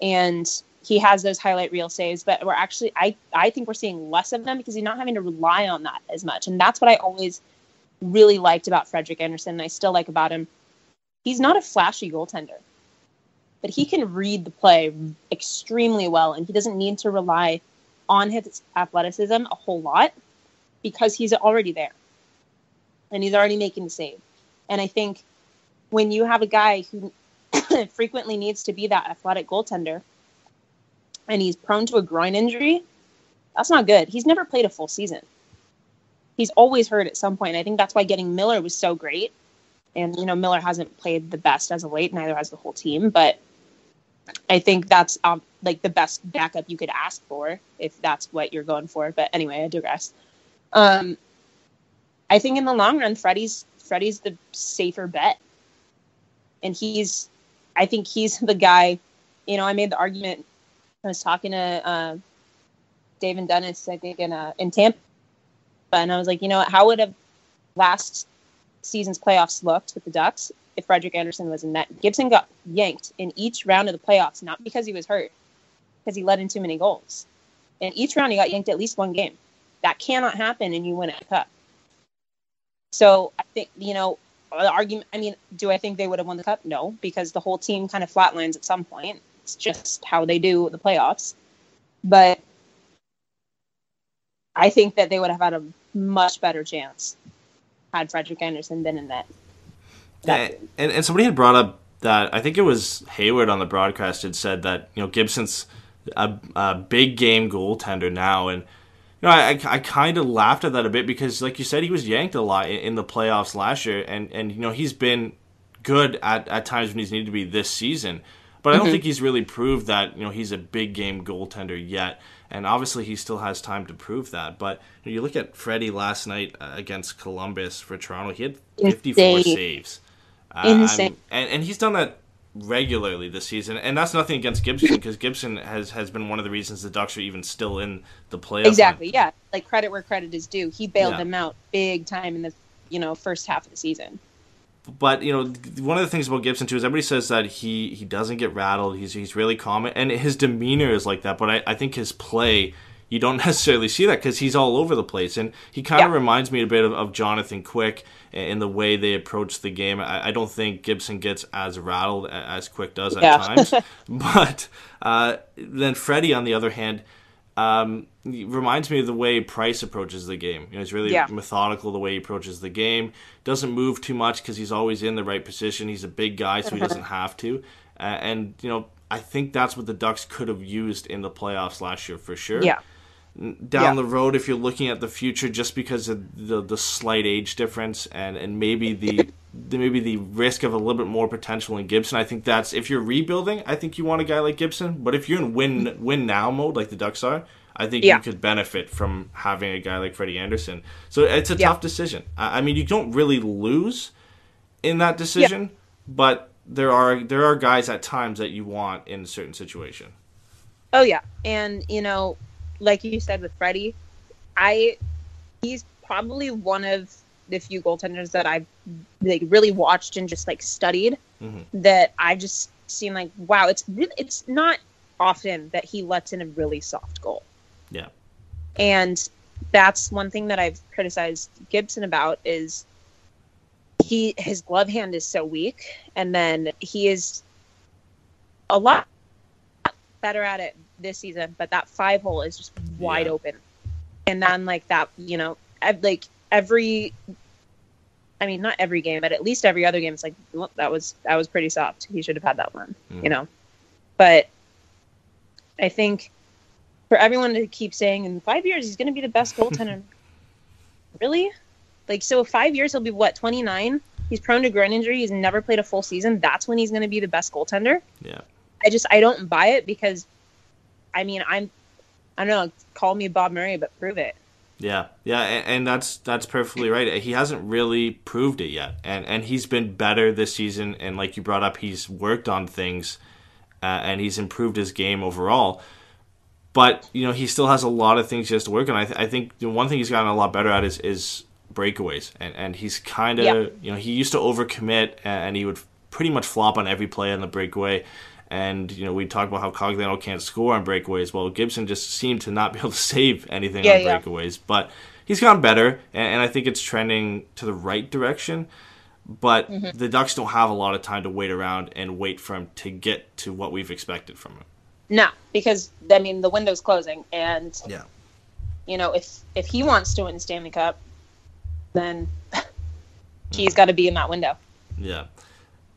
and he has those highlight reel saves, but we're actually, I think we're seeing less of them because he's not having to rely on that as much. And that's what I always really liked about Frederik Andersen, and I still like about him. He's not a flashy goaltender, but he can read the play extremely well, and he doesn't need to rely on his athleticism a whole lot because he's already there and he's already making the save. And I think when you have a guy who frequently needs to be that athletic goaltender and he's prone to a groin injury, that's not good. He's never played a full season. He's always hurt at some point. I think that's why getting Miller was so great. And, Miller hasn't played the best as of late, neither has the whole team. But I think that's like the best backup you could ask for if that's what you're going for. But anyway, I digress. I think in the long run, Freddie's the safer bet. And I think he's the guy, I made the argument. I was talking to Dave and Dennis, I think, in Tampa. And I was like, how would have last season's playoffs looked with the Ducks if Frederik Andersen was in net? Gibson got yanked in each round of the playoffs, not because he was hurt, because he let in too many goals. In each round, he got yanked at least one game. That cannot happen, and you win a cup. So I think, the argument, do I think they would have won the cup? No, because the whole team kind of flatlines at some point. It's just how they do the playoffs. But I think that they would have had a much better chance had Frederik Andersen been in that. And somebody had brought up that, I think it was Hayward on the broadcast had said that, Gibson's a big game goaltender now. And, I kind of laughed at that a bit because, like you said, he was yanked a lot in the playoffs last year. And he's been good at times when he's needed to be this season. But I don't think he's really proved that, he's a big game goaltender yet. And obviously he still has time to prove that. But you look at Freddie last night against Columbus for Toronto, he had 54 saves. Insane. And he's done that regularly this season. And that's nothing against Gibson, because Gibson has been one of the reasons the Ducks are even still in the playoffs. Exactly, yeah. Like, credit where credit is due. He bailed them out big time in the, first half of the season. But, one of the things about Gibson, too, is everybody says that he doesn't get rattled. He's really calm. And his demeanor is like that. But I think his play, you don't necessarily see that because he's all over the place. And he kind of reminds me a bit of Jonathan Quick in the way they approach the game. I don't think Gibson gets as rattled as Quick does at times. But then Freddie, on the other hand, reminds me of the way Price approaches the game. He's really methodical the way he approaches the game. Doesn't move too much because he's always in the right position. He's a big guy, so he doesn't have to. And I think that's what the Ducks could have used in the playoffs last year for sure. Yeah. Down the road, if you're looking at the future, just because of the slight age difference and maybe the risk of a little bit more potential in Gibson, I think that's, if you're rebuilding, I think you want a guy like Gibson. But if you're in win now mode like the Ducks are, I think you could benefit from having a guy like Freddie Andersen. So it's a tough decision. You don't really lose in that decision, but there are guys at times that you want in a certain situation. Oh yeah, and like you said with Freddie, he's probably one of the few goaltenders that I've really watched and just studied. That I've just seen wow, it's not often that he lets in a really soft goal. Yeah. And that's one thing that I've criticized Gibson about is his glove hand is so weak, and then he is a lot better at it this season, but that 5-hole is just wide open. And then that, every I mean, not every game, but at least every other game, it's like, well, that was pretty soft. He should have had that one, you know. But I think for everyone to keep saying in 5 years he's going to be the best goaltender, really? Like, so 5 years he'll be what, 29? He's prone to groin injury. He's never played a full season. That's when he's going to be the best goaltender. Yeah. I don't buy it because, I mean, I don't know, call me Bob Murray, but prove it. Yeah, and that's perfectly right. He hasn't really proved it yet, and he's been better this season. And like you brought up, he's worked on things, and he's improved his game overall. But you know, he still has a lot of things he has to work on. I think the one thing he's gotten a lot better at is breakaways, and he's kind of you know, he used to overcommit, and he would pretty much flop on every play on the breakaway. And, you know, we talk about how Cogliano can't score on breakaways. Well, Gibson just seemed to not be able to save anything on breakaways. But he's gotten better, and I think it's trending to the right direction. But the Ducks don't have a lot of time to wait around and wait for him to get to what we've expected from him. No, because, I mean, the window's closing. And, you know, if he wants to win the Stanley Cup, then he's got to be in that window. Yeah.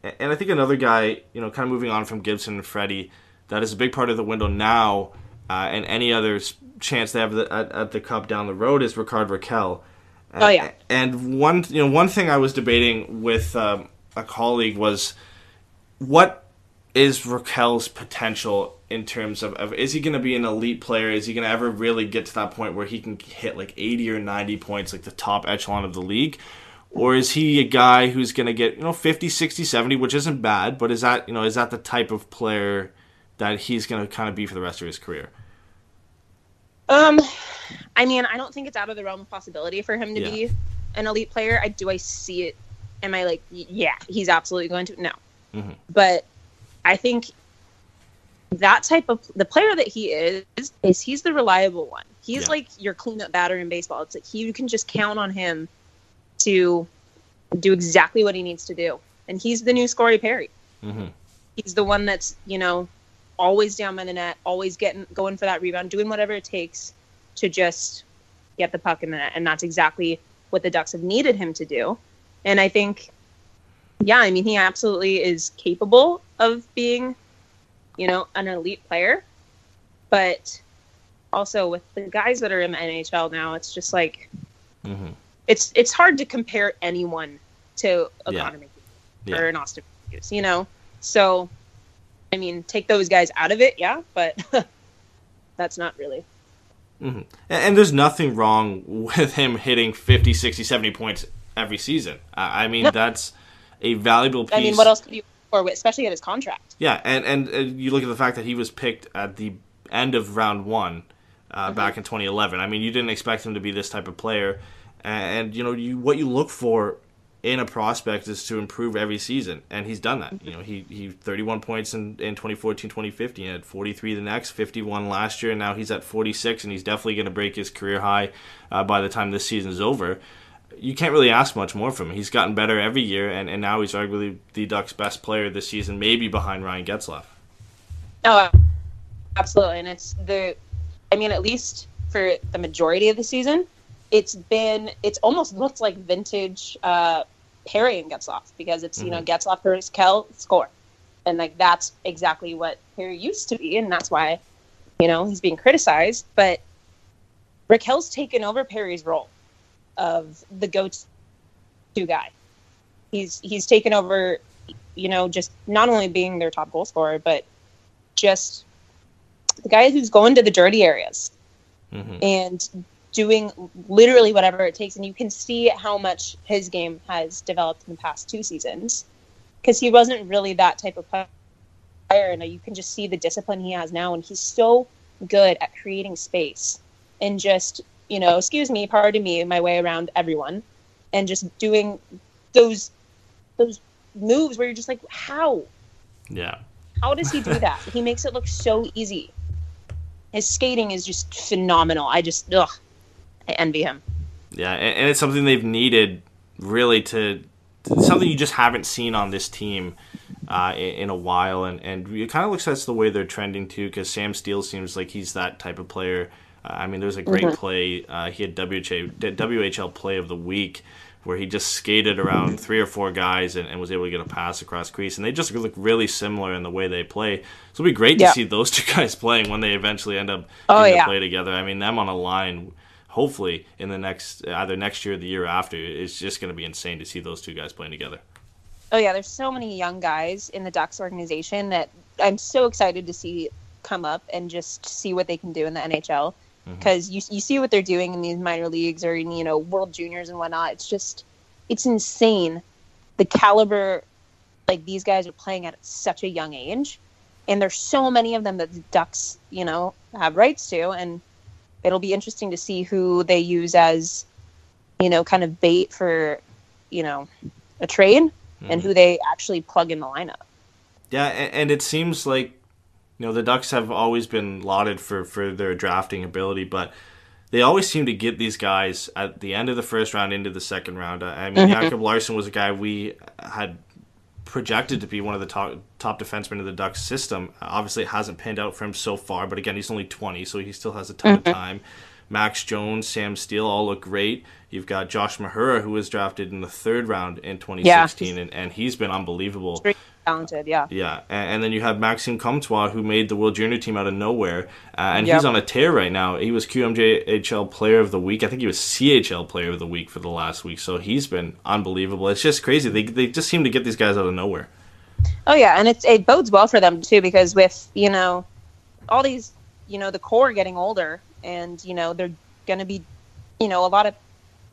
And I think another guy, you know, kind of moving on from Gibson and Freddie, that is a big part of the window now, and any other chance they have at the Cup down the road is Rickard Rakell. And one thing I was debating with a colleague was, what is Rakell's potential in terms of is he going to be an elite player? Is he going to ever really get to that point where he can hit like 80 or 90 points, like the top echelon of the league? Or is he a guy who's going to get, 50, 60, 70, which isn't bad, but is that the type of player that he's going to kind of be for the rest of his career? I mean, I don't think it's out of the realm of possibility for him to be an elite player. Do I see it? Am I like, yeah, he's absolutely going to? No. Mm-hmm. But I think that type of, the player that he is he's the reliable one. He's like your cleanup batter in baseball. It's like you can just count on him to do exactly what he needs to do. And he's the new Corey Perry. Mm-hmm. He's the one that's, always down by the net, always going for that rebound, doing whatever it takes to just get the puck in the net. And that's exactly what the Ducks have needed him to do. And I think, he absolutely is capable of being, an elite player. But also with the guys that are in the NHL now, it's just like, it's hard to compare anyone to a Connor McDavid or an Austin Matthews, So, take those guys out of it, but that's not really. Mm-hmm. And there's nothing wrong with him hitting 50, 60, 70 points every season. That's a valuable piece. What else could you look for, especially at his contract? Yeah, and you look at the fact that he was picked at the end of round one back in 2011. You didn't expect him to be this type of player. And, what you look for in a prospect is to improve every season, and he's done that. He 31 points in 2014, 2015, he had 43 the next, 51 last year, and now he's at 46, and he's definitely going to break his career high by the time this season is over. You can't really ask much more from him. He's gotten better every year, and now he's arguably the Ducks' best player this season, maybe behind Ryan Getzlaf. Oh, absolutely, and it's at least for the majority of the season, it's almost looked like vintage Perry and Getzlaf, because it's, Getzlaf versus Kell, score. And that's exactly what Perry used to be. And that's why, he's being criticized, but Rakell's taken over Perry's role of the go-to guy. He's taken over, just not only being their top goal scorer, but just the guy who's going to the dirty areas and doing literally whatever it takes. And you can see how much his game has developed in the past 2 seasons, because he wasn't really that type of player. And you can just see the discipline he has now. And he's so good at creating space and just, pardon me, my way around everyone, and just doing those moves where you're just like, how? Yeah. How does he do that? He makes it look so easy. His skating is just phenomenal. I envy him. Yeah, and it's something they've needed, really, something you just haven't seen on this team in a while, and it kind of looks like that's the way they're trending too, because Sam Steele seems like he's that type of player. There's a great play. He had WHL Play of the Week where he just skated around 3 or 4 guys and was able to get a pass across crease. And they just look really similar in the way they play. So it'll be great to see those 2 guys playing when they eventually end up getting to play together. I mean, them on a line, hopefully in the either next year or the year after, it's just going to be insane to see those 2 guys playing together. Oh yeah, there's so many young guys in the Ducks organization that I'm so excited to see come up and just see what they can do in the NHL. Because you see what they're doing in these minor leagues or in, World Juniors and whatnot. It's insane the caliber, like, these guys are playing at such a young age. And there's so many of them that the Ducks, have rights to. And it'll be interesting to see who they use as, kind of bait for, a trade and who they actually plug in the lineup. Yeah, and it seems like, the Ducks have always been lauded for their drafting ability, but they always seem to get these guys at the end of the first round into the second round. I mean, Jakob Larsson was a guy we had projected to be one of the top defensemen of the Ducks system. Obviously, it hasn't panned out for him so far, but again, he's only 20, so he still has a ton of time. Max Jones, Sam Steele all look great. You've got Josh Mahura, who was drafted in the 3rd round in 2016, and he's been unbelievable. Talented, yeah. Yeah, and then you have Maxime Comtois, who made the World Junior team out of nowhere, and he's on a tear right now. He was QMJHL Player of the Week. I think he was CHL Player of the Week for the last week, so he's been unbelievable. It's just crazy. They just seem to get these guys out of nowhere. Oh, yeah, and it bodes well for them, too, because with, all these, the core getting older, and, they're going to be, a lot of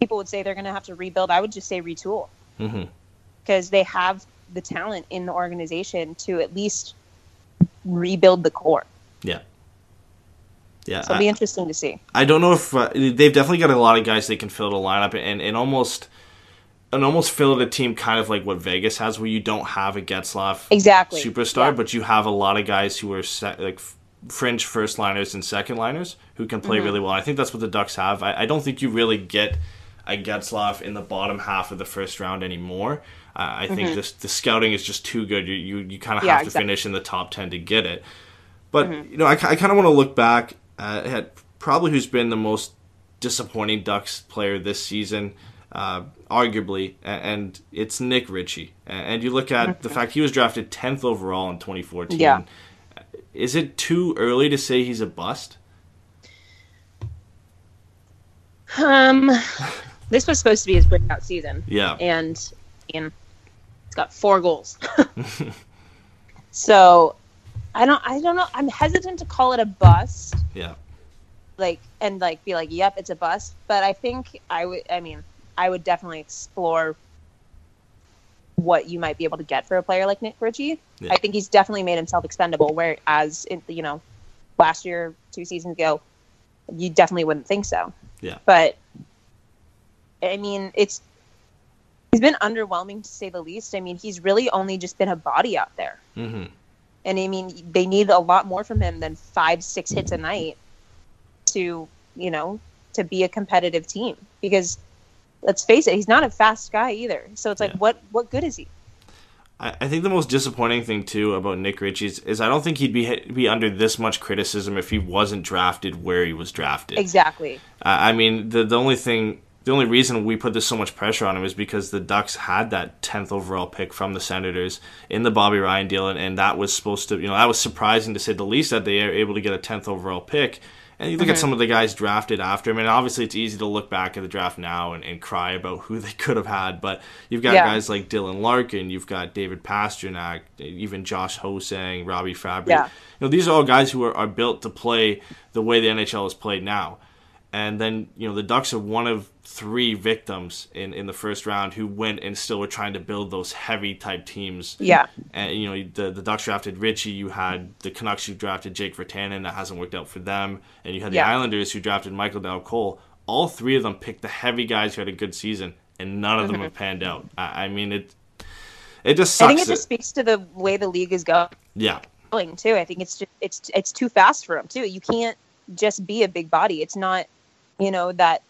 people would say they're going to have to rebuild. I would just say retool. Because they have the talent in the organization to at least rebuild the core. Yeah. So it'll be interesting to see. I don't know if they've definitely got a lot of guys they can fill the lineup and almost fill a team kind of like what Vegas has, where you don't have a Getzlaf superstar, but you have a lot of guys who are like fringe first liners and second liners who can play really well. I think that's what the Ducks have. I don't think you really get a Getzlaf in the bottom half of the first round anymore. I think the scouting is just too good. You kind of have to finish in the top 10 to get it. But I kind of want to look back at probably who's been the most disappointing Ducks player this season, arguably, and it's Nick Ritchie. And you look at the fact he was drafted 10th overall in 2014. Yeah. Is it too early to say he's a bust? This was supposed to be his breakout season. Yeah. And he's got 4 goals. So I don't know. I'm hesitant to call it a bust. Yeah. Be like, yep, it's a bust. But I think I would definitely explore what you might be able to get for a player like Nick Ritchie. Yeah. I think he's definitely made himself expendable, whereas last year, 2 seasons ago, you definitely wouldn't think so. Yeah. But I mean, he's been underwhelming to say the least. I mean, he's really only just been a body out there. And I mean, they need a lot more from him than 5-6 hits a night to be a competitive team, because let's face it, he's not a fast guy either. So it's like, what good is he? I think the most disappointing thing too about Nick Ritchie is I don't think he'd be under this much criticism if he wasn't drafted where he was drafted. Exactly. I mean, the only reason we put this so much pressure on him is because the Ducks had that 10th overall pick from the Senators in the Bobby Ryan deal, and that was supposed to, that was surprising to say the least, that they are able to get a 10th overall pick. And you look at some of the guys drafted after him, and obviously it's easy to look back at the draft now and cry about who they could have had, but you've got guys like Dylan Larkin, you've got David Pasternak, even Josh Hosang, Robbie Fabry. Yeah. These are all guys who are built to play the way the NHL is played now. And then, the Ducks are one of 3 victims in the first round who went and still were trying to build those heavy type teams. Yeah. And, the Ducks drafted Ritchie. You had the Canucks who drafted Jake Virtanen. That hasn't worked out for them. And you had the Islanders who drafted Michael Dal-Cole. All 3 of them picked the heavy guys who had a good season, and none of them have panned out. I mean, it just sucks. I think it just speaks to the way the league is going. Yeah. Too. I think it's too fast for him too. You can't just be a big body. It's not, that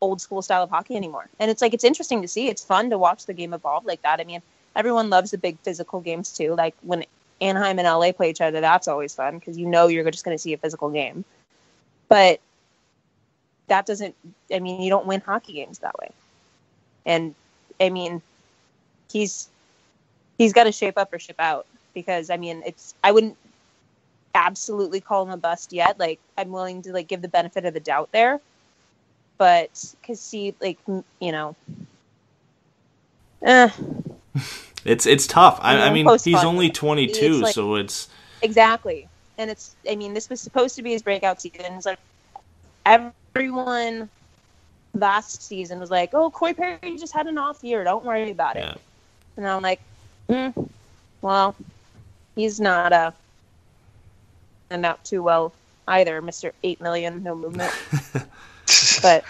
old school style of hockey anymore. And it's interesting to see. It's fun to watch the game evolve like that. I mean, everyone loves the big physical games too. Like when Anaheim and LA play each other, that's always fun because you're just going to see a physical game. But that doesn't, you don't win hockey games that way. And I mean, he's got to shape up or ship out, because I mean, I wouldn't absolutely call him a bust yet. Like, I'm willing to like give the benefit of the doubt there, but because it's tough. I mean, he's post-fun. only 22, like, so it's exactly. And this was supposed to be his breakout season. It's like everyone last season was like, "Oh, Corey Perry just had an off year. Don't worry about it." And I'm like, well, he's not turned out too well either, Mr. 8 million, no movement. But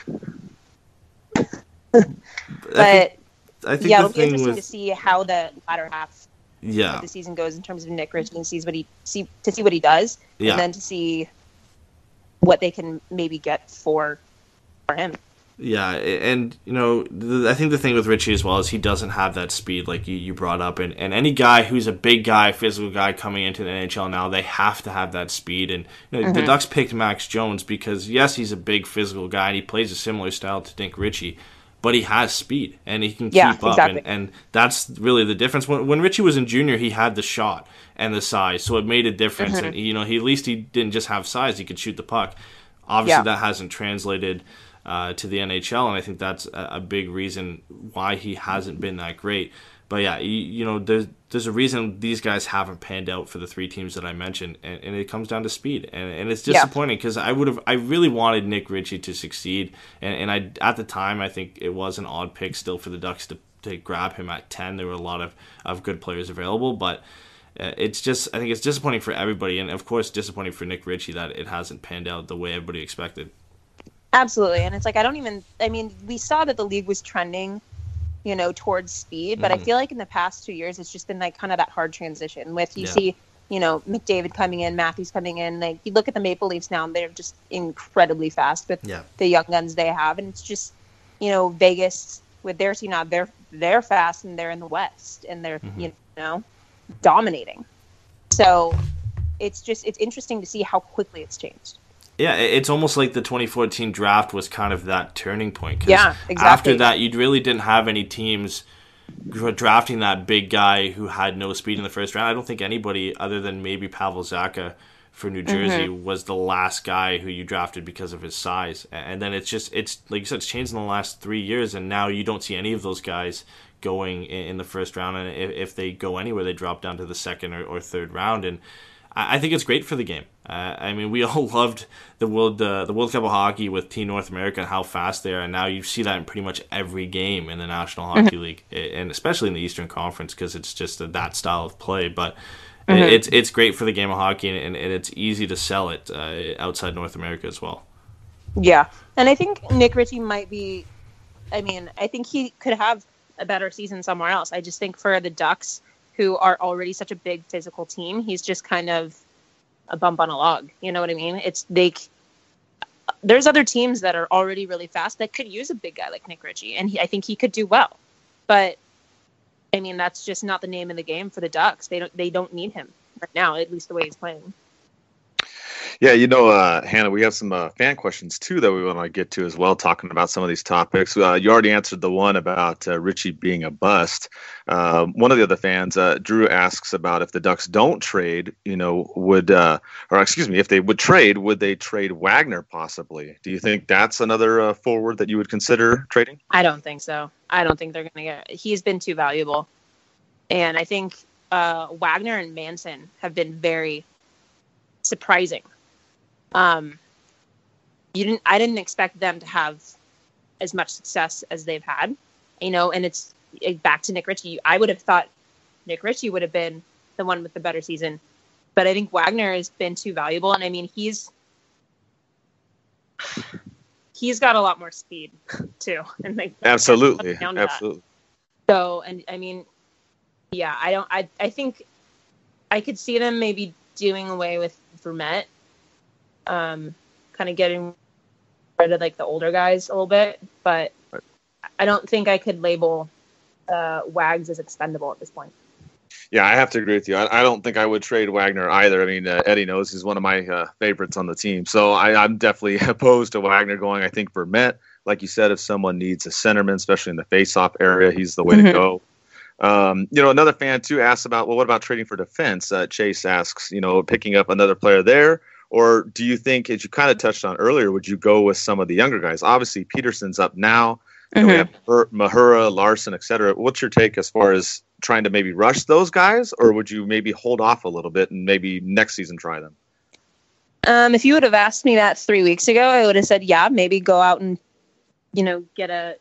I think yeah, it'll the be thing interesting to see how the latter half of the season goes in terms of Nick Ritchie, and see what he does, and then to see what they can maybe get for him. Yeah, and I think the thing with Ritchie as well is he doesn't have that speed like you brought up, and any guy who's a big guy, physical guy coming into the NHL now, they have to have that speed. And the Ducks picked Max Jones because yes, he's a big physical guy and he plays a similar style to Nick Ritchie, but he has speed and he can keep up, exactly. and that's really the difference. When Ritchie was in junior, he had the shot and the size, so it made a difference. And he at least he didn't just have size; he could shoot the puck. Obviously, that hasn't translated to the NHL, and I think that's a big reason why he hasn't been that great. But yeah, there's a reason these guys haven't panned out for the three teams that I mentioned, and it comes down to speed, and it's disappointing because I really wanted Nick Ritchie to succeed, and I at the time I think it was an odd pick still for the Ducks to grab him at 10. There were a lot of good players available, but I think it's disappointing for everybody, and of course disappointing for Nick Ritchie that it hasn't panned out the way everybody expected. Absolutely. And it's like, we saw that the league was trending, towards speed, but I feel like in the past 2 years, it's just been like kind of that hard transition with, see, McDavid coming in, Matthews coming in, like you look at the Maple Leafs now, they're just incredibly fast with the young guns they have. And it's just, Vegas with their team now, they're fast and they're in the West and they're, dominating. So it's interesting to see how quickly it's changed. Yeah, it's almost like the 2014 draft was kind of that turning point. Exactly. After that, you really didn't have any teams drafting that big guy who had no speed in the first round. I don't think anybody other than maybe Pavel Zacha for New Jersey was the last guy who you drafted because of his size. And then it's like you said, it's changed in the last 3 years, and now you don't see any of those guys going in the first round. And if they go anywhere, they drop down to the second or third round. And I think it's great for the game. We all loved the World Cup of Hockey with Team North America and how fast they are, and now you see that in pretty much every game in the National Hockey League, and especially in the Eastern Conference because it's just that style of play. But it's great for the game of hockey, and it's easy to sell it outside North America as well. Yeah, and I think Nick Ritchie might be. I think he could have a better season somewhere else. I just think for the Ducks, who are already such a big physical team, he's just kind of a bump on a log. You know what I mean? There's other teams that are already really fast that could use a big guy like Nick Ritchie, and I think he could do well. But that's just not the name of the game for the Ducks. They don't need him right now, at least the way he's playing. Yeah, Hannah, we have some fan questions, too, that we want to get to as well, talking about some of these topics. You already answered the one about Ritchie being a bust. One of the other fans, Drew, asks about if the Ducks don't trade, if they would trade, would they trade Wagner possibly? Do you think that's another forward that you would consider trading? I don't think so. I don't think they're going to get – he's been too valuable. And I think Wagner and Manson have been very surprising. I didn't expect them to have as much success as they've had, and it's back to Nick Ritchie. I would have thought Nick Ritchie would have been the one with the better season, but I think Wagner has been too valuable. And he's got a lot more speed too. And absolutely. So, and I think I could see them maybe doing away with Vermette. Kind of getting rid of the older guys a little bit, but I don't think I could label Wags as expendable at this point. Yeah, I have to agree with you. I don't think I would trade Wagner either. Eddie knows he's one of my favorites on the team, so I'm definitely opposed to Wagner going. I think Vermette like you said, if someone needs a centerman, especially in the face-off area, he's the way to go. Another fan too asks about, well, what about trading for defense? Chase asks, picking up another player there, or do you think, as you kind of touched on earlier, would you go with some of the younger guys? Obviously, Peterson's up now. We have Mahura, Larson, etc. What's your take as far as trying to maybe rush those guys, or would you maybe hold off a little bit and maybe next season try them? If you would have asked me that 3 weeks ago, I would have said, yeah, maybe go out and, get a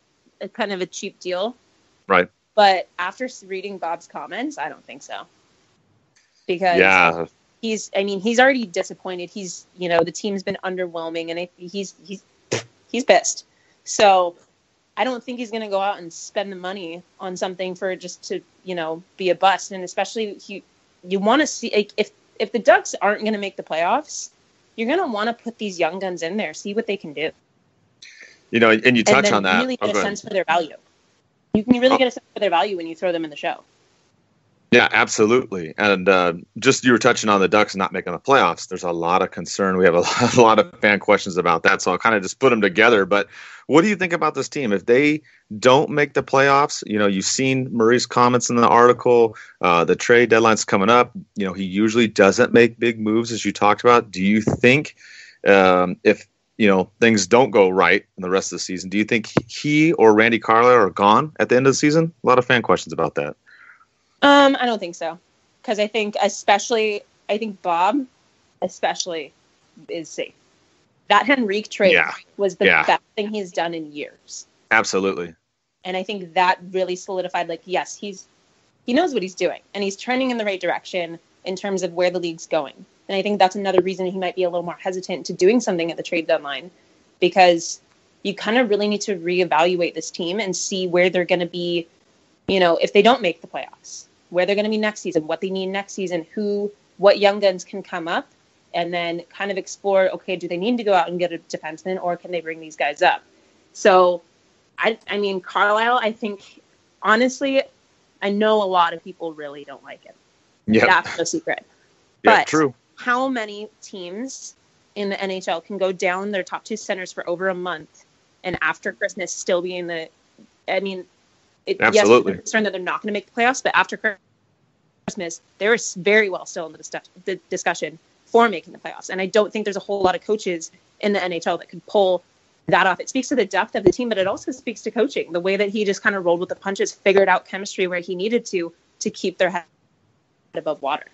kind of a cheap deal. Right. But after reading Bob's comments, I don't think so. Because he's already disappointed. He's, the team's been underwhelming, and he's pissed. So I don't think he's going to go out and spend the money on something for just to, be a bust. And especially you want to see, like, if the Ducks aren't going to make the playoffs, you're going to want to put these young guns in there, see what they can do. And you touch on that. Really get a sense for their value. You can really get a sense for their value when you throw them in the show. Yeah, absolutely. And just you were touching on the Ducks not making the playoffs. There's a lot of concern. We have a lot of fan questions about that. So I'll kind of just put them together. But what do you think about this team? If they don't make the playoffs, you've seen Murray's comments in the article. The trade deadline's coming up. He usually doesn't make big moves, as you talked about. Do you think if things don't go right in the rest of the season, do you think he or Randy Carlyle are gone at the end of the season? A lot of fan questions about that. I don't think so. Because I think Bob especially is safe. That Henrique trade was the best thing he's done in years. Absolutely. And I think that really solidified, yes, he knows what he's doing, and he's trending in the right direction in terms of where the league's going. And I think that's another reason he might be a little more hesitant to doing something at the trade deadline, because you kind of really need to reevaluate this team and see where they're going to be, if they don't make the playoffs, where they're going to be next season, what they need next season, what young guns can come up, and then kind of explore, okay, do they need to go out and get a defenseman, or can they bring these guys up? So, Carlisle, I think, honestly, I know a lot of people really don't like him. Yeah, that's no secret. Yeah, but true. How many teams in the NHL can go down their top two centers for over a month, and after Christmas still be in the? Absolutely. Yes, I'm concerned that they're not going to make the playoffs, but after Christmas, they're very well still in the discussion for making the playoffs. And I don't think there's a whole lot of coaches in the NHL that could pull that off. It speaks to the depth of the team, but it also speaks to coaching, the way that he just kind of rolled with the punches, figured out chemistry where he needed to keep their head above water.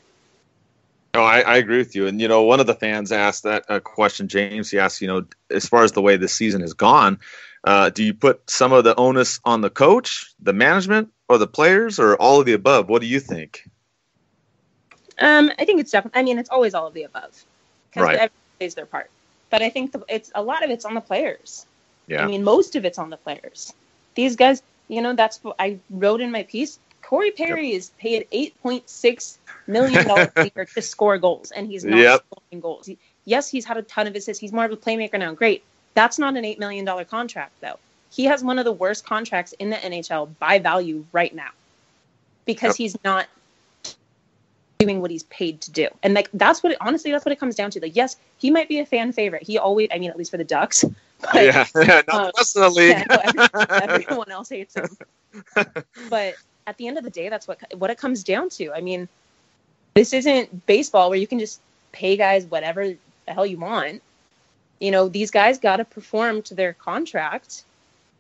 Oh, I agree with you. And, one of the fans asked that question, James. He asked, as far as the way this season has gone, do you put some of the onus on the coach, the management, or the players, or all of the above? What do you think? I think it's definitely, it's always all of the above. Because right. Everyone plays their part. But I think it's a lot of it's on the players. Yeah. Most of it's on the players. These guys, that's what I wrote in my piece. Corey Perry is paid $8.6 million a year to score goals, and he's not scoring goals. Yes, he's had a ton of assists. He's more of a playmaker now. Great. That's not an $8 million contract, though. He has one of the worst contracts in the NHL by value right now, because he's not doing what he's paid to do. And that's what it comes down to. Yes, he might be a fan favorite. He always, at least for the Ducks. But, not the rest of the league. Everyone else hates him. But at the end of the day, that's what it comes down to. This isn't baseball where you can just pay guys whatever the hell you want. These guys got to perform to their contract,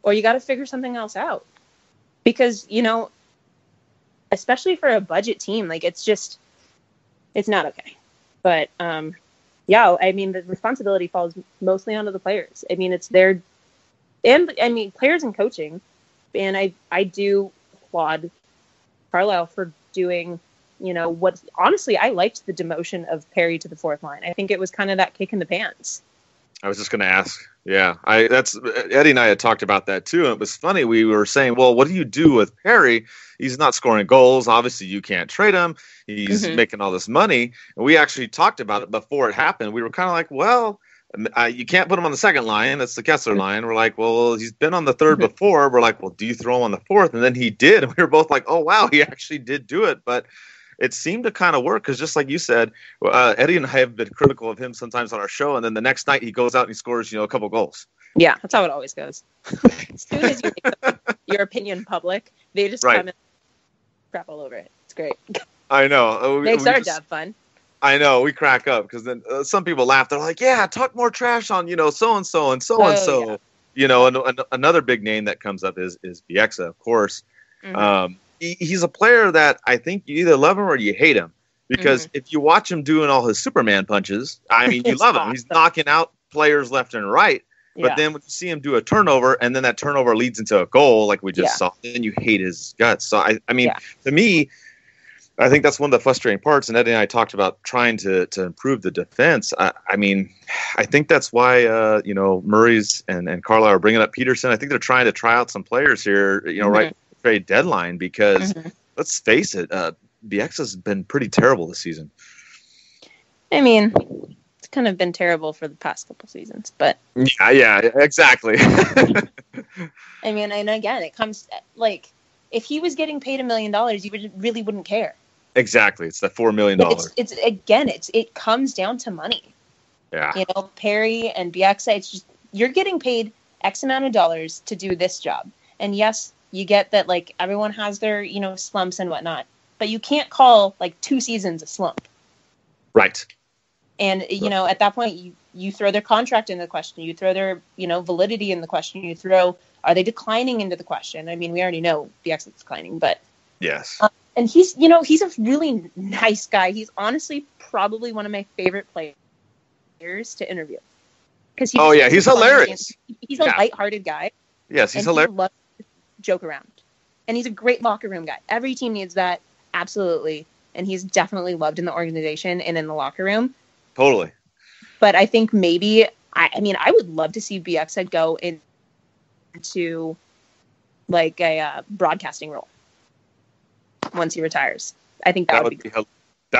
or you got to figure something else out. Because, especially for a budget team, it's not okay. But, the responsibility falls mostly onto the players. It's their, and players and coaching. And I do applaud Carlisle for doing, what, honestly, I liked the demotion of Perry to the fourth line. I think it was kind of that kick in the pants. I was just going to ask. Yeah, Eddie and I had talked about that too. And it was funny. We were saying, well, what do you do with Perry? He's not scoring goals. Obviously, you can't trade him. He's making all this money. And we actually talked about it before it happened. We were kind of like, well, you can't put him on the second line. That's the Kessler line. We're like, well, he's been on the third before. We're like, well, do you throw him on the fourth? And then he did. And we were both like, oh, wow, he actually did do it. But it seemed to kind of work because, just like you said, Eddie and I have been critical of him sometimes on our show, and then the next night he goes out and he scores, a couple goals. Yeah, that's how it always goes. As soon as you make your opinion public, they just come and crap all over it. It's great. I know. Makes our job fun. I know. We crack up because then some people laugh. They're like, "Yeah, talk more trash on so-and-so and so-and-so." Yeah. And another big name that comes up is Bieksa, of course. Mm-hmm. He's a player that I think you either love him or you hate him because if you watch him doing all his Superman punches, I mean, you love him. He's knocking out players left and right. But then when you see him do a turnover and then that turnover leads into a goal like we just saw, then you hate his guts. So, I mean, to me, I think that's one of the frustrating parts. And Eddie and I talked about trying to improve the defense. I mean, I think that's why, Murray's and Carlisle are bringing up Peterson. I think they're trying to try out some players here, right before the trade deadline because let's face it, Bieksa's been pretty terrible this season. I mean, it's kind of been terrible for the past couple seasons, but yeah, exactly. I mean, and again, it comes like if he was getting paid $1 million, you really wouldn't care. Exactly, it's that $4 million. It comes down to money. Yeah, Perry and Bieksa, it's just you're getting paid X amount of dollars to do this job, and yes, you get that. Like everyone has their slumps and whatnot, but you can't call like 2 seasons a slump. Right. And, at that point, you throw their contract into the question. You throw their, validity in the question. You throw, are they declining into the question? I mean, we already know BX is declining, but. Yes. And he's a really nice guy. He's honestly probably one of my favorite players to interview. He's hilarious. He's a lighthearted guy. Yes, he's hilarious. He loves to joke around. And he's a great locker room guy. Every team needs that. Absolutely. And he's definitely loved in the organization and in the locker room. Totally. But I think maybe, I would love to see BX go into like a broadcasting role once he retires. I think that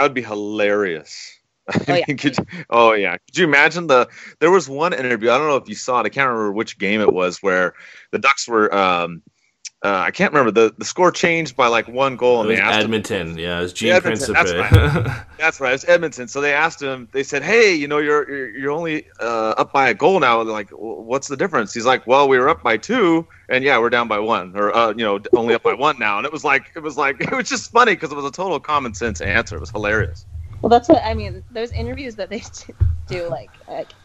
would be hilarious. Oh, yeah. Could you imagine there was one interview, I don't know if you saw it, I can't remember which game it was, where the Ducks were, I can't remember. The score changed by like 1 goal. And it was Edmonton. Yeah, it was Gene Principe. That's right. That's right. It was Edmonton. So they asked him. They said, "Hey, you're only up by a goal now. They're like, what's the difference?" He's like, "Well, we were up by 2, and we're down by 1, or only up by 1 now." And it was just funny because it was a total common sense answer. It was hilarious. Well, that's what I mean. Those interviews that they do, like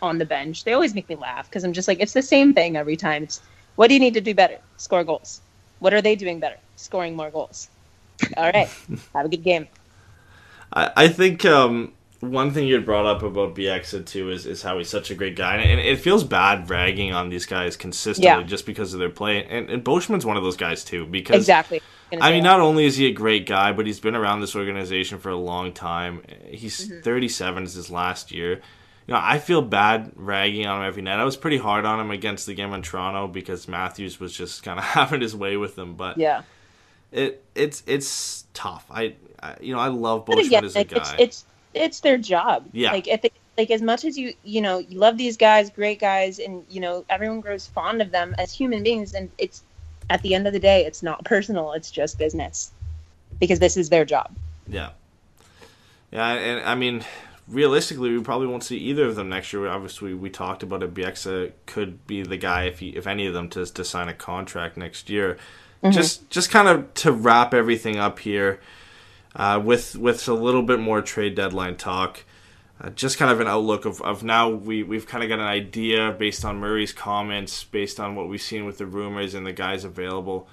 on the bench, they always make me laugh because I'm just like, it's the same thing every time. It's what do you need to do better? Score goals. What are they doing better? Scoring more goals. All right. Have a good game. I think one thing you had brought up about Bieksa, too, is how he's such a great guy. And it feels bad ragging on these guys consistently just because of their play. And Boschman's one of those guys, too. Because, exactly. I mean, not only is he a great guy, but he's been around this organization for a long time. He's 37 is his last year. I feel bad ragging on him every night. I was pretty hard on him against the game in Toronto because Matthews was just kind of having his way with him. But it's tough. I love Boschman as a guy. It's their job. Yeah. Like as much as you love these guys, great guys, and everyone grows fond of them as human beings. And it's at the end of the day, it's not personal. It's just business because this is their job. Yeah. Yeah, and I mean, realistically, we probably won't see either of them next year. Obviously, we talked about it. Bieksa could be the guy if any of them to sign a contract next year. Mm-hmm. Just kind of to wrap everything up here with a little bit more trade deadline talk. Just kind of an outlook of now we've kind of got an idea based on Murray's comments, based on what we've seen with the rumors and the guys available.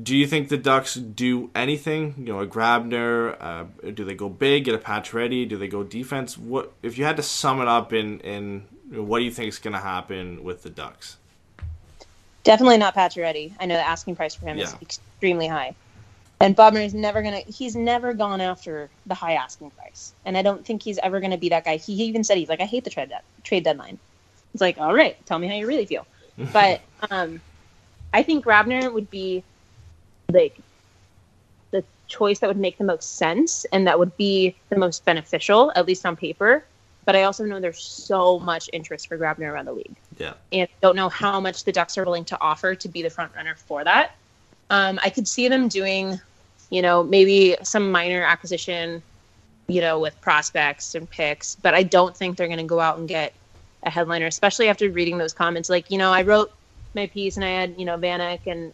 Do you think the Ducks do anything? A Grabner? Do they go big, get a patch ready? Do they go defense? What if you had to sum it up in what do you think is going to happen with the Ducks? Definitely not patch ready. I know the asking price for him is extremely high, and Bob Murray's he's never gone after the high asking price, and I don't think he's ever going to be that guy. He even said he's like, I hate the trade deadline. It's like, all right, tell me how you really feel. But I think Grabner would be like the choice that would make the most sense and that would be the most beneficial, at least on paper. But I also know there's so much interest for Grabner around the league. Yeah. And I don't know how much the Ducks are willing to offer to be the front runner for that. I could see them doing, maybe some minor acquisition, with prospects and picks, but I don't think they're going to go out and get a headliner, especially after reading those comments. Like, I wrote my piece and I had, Vanek and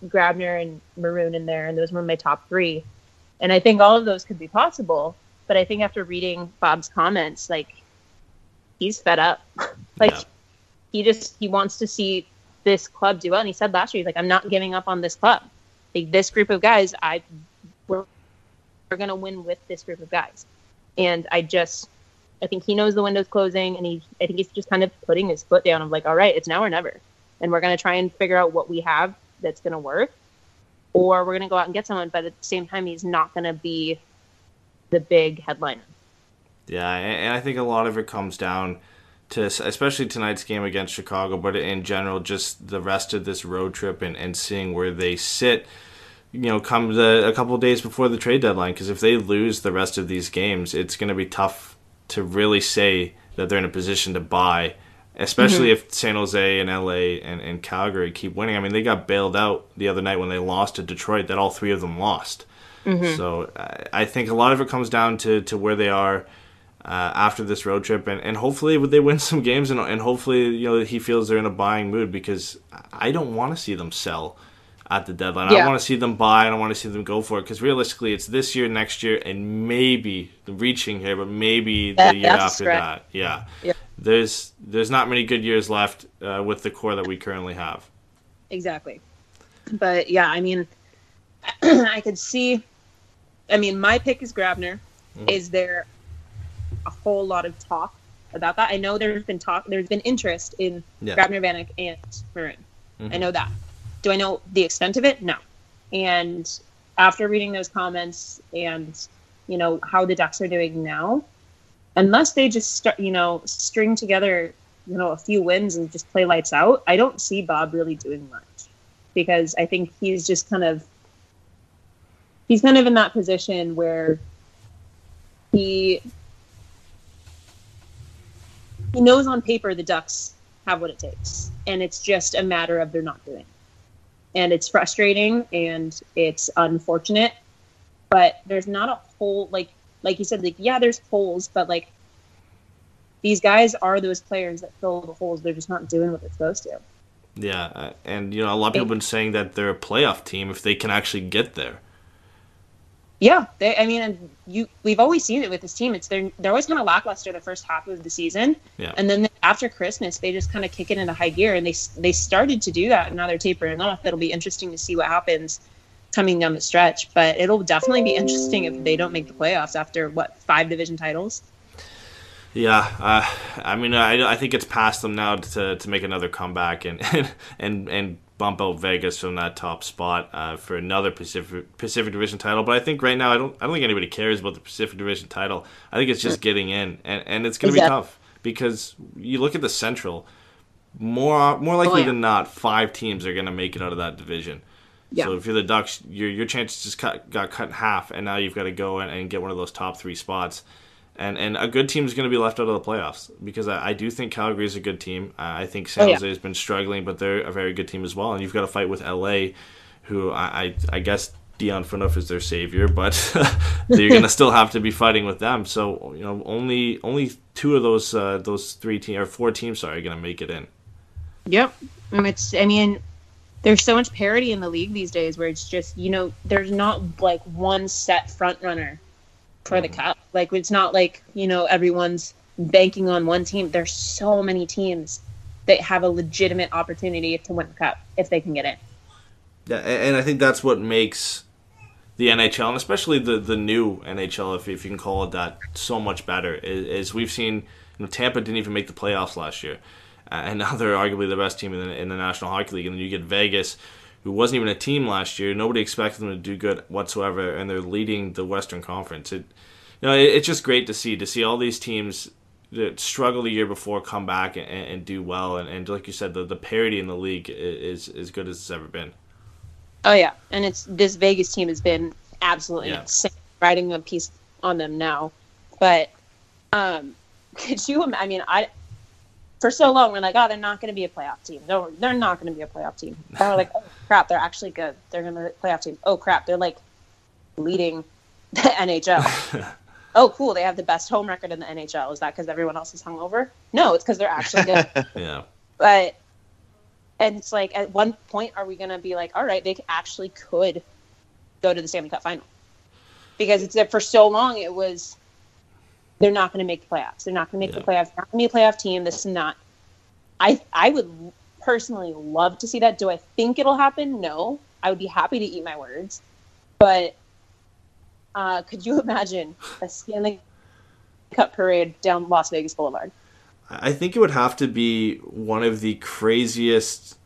Grabner and Maroon in there, and those were my top 3. And I think all of those could be possible. But I think after reading Bob's comments, like, he's fed up. Like, he wants to see this club do well. And he said last year, he's like, I'm not giving up on this club. Like, this group of guys, we're going to win with this group of guys. And I think he knows the window's closing, and I think he's just kind of putting his foot down of like, all right, it's now or never. And we're going to try and figure out what we have that's going to work, or we're going to go out and get someone. But at the same time, he's not going to be the big headliner. Yeah, and I think a lot of it comes down to, especially tonight's game against Chicago, but in general, just the rest of this road trip and seeing where they sit, come a couple of days before the trade deadline. Because if they lose the rest of these games, it's going to be tough to really say that they're in a position to buy, especially if San Jose and LA and Calgary keep winning. I mean, they got bailed out the other night when they lost to Detroit, that all 3 of them lost. So I think a lot of it comes down to where they are after this road trip, and hopefully they win some games, and hopefully he feels they're in a buying mood, because I don't want to see them sell at the deadline. I want to see them buy. I don't want to see them go for it, because realistically it's this year, next year, and maybe reaching here, but maybe the year after that. Yeah. There's not many good years left with the core that we currently have. Exactly. But yeah, I mean, I could see. I mean, my pick is Grabner. Is there a whole lot of talk about that? I know there's been interest in Grabner, Vanek, and Maroon. I know that. Do I know the extent of it? No. And after reading those comments and, how the Ducks are doing now, unless they just start, string together, a few wins and just play lights out, I don't see Bob really doing much, because I think he's just kind of in that position where he knows on paper the Ducks have what it takes, and it's just a matter of they're not doing it. And it's frustrating and it's unfortunate, but there's not a whole, like you said, there's holes, but these guys are those players that fill the holes. They're just not doing what they're supposed to. Yeah, and a lot of people have been saying that they're a playoff team if they can actually get there. Yeah, we've always seen it with this team. They're always kind of lackluster the first half of the season, and then after Christmas they just kind of kick it into high gear, and they started to do that, and now they're tapering off. It'll be interesting to see what happens coming down the stretch, but it'll definitely be interesting if they don't make the playoffs after 5 division titles. Yeah, I think it's past them now to make another comeback and bump out Vegas from that top spot for another Pacific Division title. But I think right now I don't think anybody cares about the Pacific Division title. I think it's just getting in, and it's going to be tough, because you look at the Central, more likely than not, 5 teams are going to make it out of that division. Yeah. So if you're the Ducks, your chances just got cut in half, and now you've got to go and get one of those top 3 spots. And a good team is going to be left out of the playoffs, because I do think Calgary is a good team. I think San Jose has been struggling, but they're a very good team as well. And you've got to fight with LA, who I guess Dion Phaneuf is their savior, but you're going to still have to be fighting with them. So only 2 of those 3 teams or 4 teams are going to make it in. Yep, there's so much parity in the league these days where it's just there's not one set front runner for the cup. It's not everyone's banking on one team. There's so many teams that have a legitimate opportunity to win the cup if they can get in. Yeah, and I think that's what makes the NHL, and especially the new NHL, if you can call it that, so much better. Is we've seen Tampa didn't even make the playoffs last year, and now they're arguably the best team in the National Hockey League. And then you get Vegas, who wasn't even a team last year. Nobody expected them to do good whatsoever, and they're leading the Western Conference. It's just great to see all these teams that struggled the year before come back and do well. And like you said, the parity in the league is as good as it's ever been. Oh, yeah. And this Vegas team has been absolutely insane, riding a piece on them now. But could you imagine? For so long, we're like, oh, they're not going to be a playoff team. No, they're not going to be a playoff team. And we're like, oh, crap, they're actually good. They're going to be a playoff team. Oh, crap, they're leading the NHL. oh, cool, they have the best home record in the NHL. Is that because everyone else is hungover? No, it's because they're actually good. Yeah. But, and it's like, at one point, are we going to be like, all right, they actually could go to the Stanley Cup final? Because it's for so long, it was, they're not going to make the playoffs. They're not going to make the playoffs. They're not going to be a playoff team. This is not, I would personally love to see that. Do I think it'll happen? No. I would be happy to eat my words. But could you imagine a Stanley Cup parade down Las Vegas Boulevard? I think it would have to be one of the craziest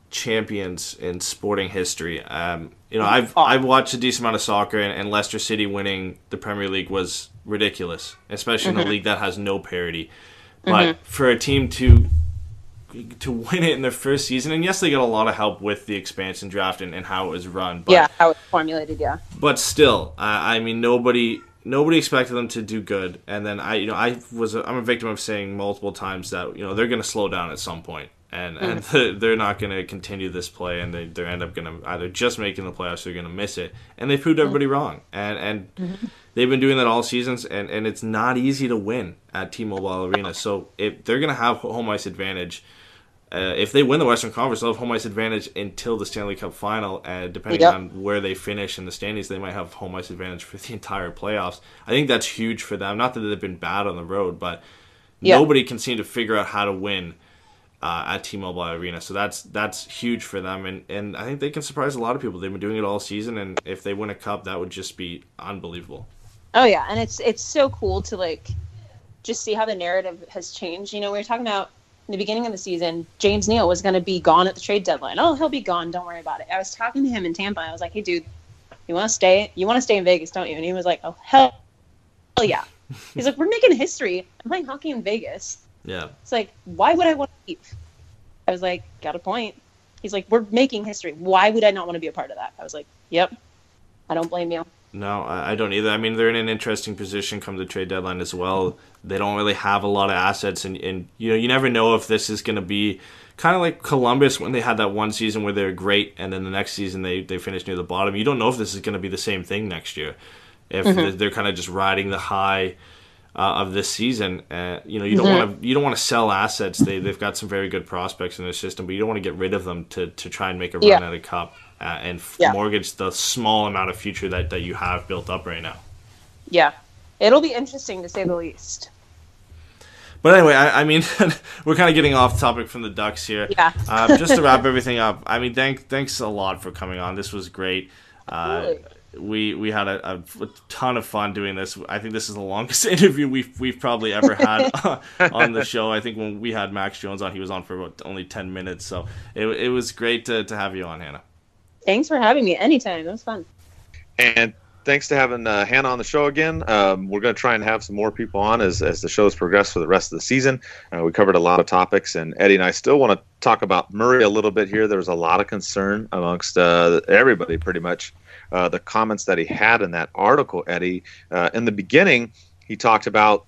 champions in sporting history. I've watched a decent amount of soccer, and Leicester City winning the Premier League was ridiculous, especially in a league that has no parity. But for a team to win it in their first season, and yes, they got a lot of help with the expansion draft and how it was run. But, how it's formulated, But still, I mean, nobody expected them to do good. And then I'm a victim of saying multiple times that they're going to slow down at some point, and they're not going to continue this play, and they end up going to either just making the playoffs or they're going to miss it. And they proved everybody wrong. And they've been doing that all seasons, and it's not easy to win at T-Mobile Arena. So if they're going to have home ice advantage. If they win the Western Conference, they'll have home ice advantage until the Stanley Cup final. Depending on where they finish in the standings, they might have home ice advantage for the entire playoffs. I think that's huge for them. Not that they've been bad on the road, but nobody can seem to figure out how to win at T-Mobile Arena. So that's huge for them, and I think they can surprise a lot of people. They've been doing it all season, and if they win a cup, that would just be unbelievable. Oh yeah, and it's so cool to just see how the narrative has changed. We were talking about in the beginning of the season, James Neal was going to be gone at the trade deadline. Oh, he'll be gone. Don't worry about it. I was talking to him in Tampa. I was like, hey, dude, you want to stay? You want to stay in Vegas, don't you? And he was like, oh, hell yeah. He's like, we're making history. I'm playing hockey in Vegas. Yeah. It's like, why would I want to leave? I was like, got a point. He's like, we're making history. Why would I not want to be a part of that? I was like, yep. I don't blame you. No, I don't either. I mean, they're in an interesting position come the trade deadline as well. They don't really have a lot of assets, and you never know if this is going to be kind of like Columbus when they had that one season where they were great, and then the next season they finished near the bottom. You don't know if this is going to be the same thing next year. If they're kind of just riding the high of this season, you don't want to sell assets. They've got some very good prospects in their system, but you don't want to get rid of them to try and make a run at a cup. And mortgage the small amount of future that you have built up right now. Yeah. It'll be interesting, to say the least. But anyway, I mean, we're kind of getting off topic from the Ducks here. Yeah. Just to wrap everything up, I mean, thanks a lot for coming on. This was great. We had a ton of fun doing this. I think this is the longest interview we've probably ever had on the show. I think when we had Max Jones on, he was on for about only 10 minutes. So it was great to have you on, Hannah. Thanks for having me anytime. It was fun. And thanks to having Hannah on the show again. We're going to try and have some more people on as the shows progress for the rest of the season. We covered a lot of topics, and Eddie and I still want to talk about Murray a little bit here. There was a lot of concern amongst everybody, pretty much. The comments that he had in that article, Eddie, in the beginning, he talked about,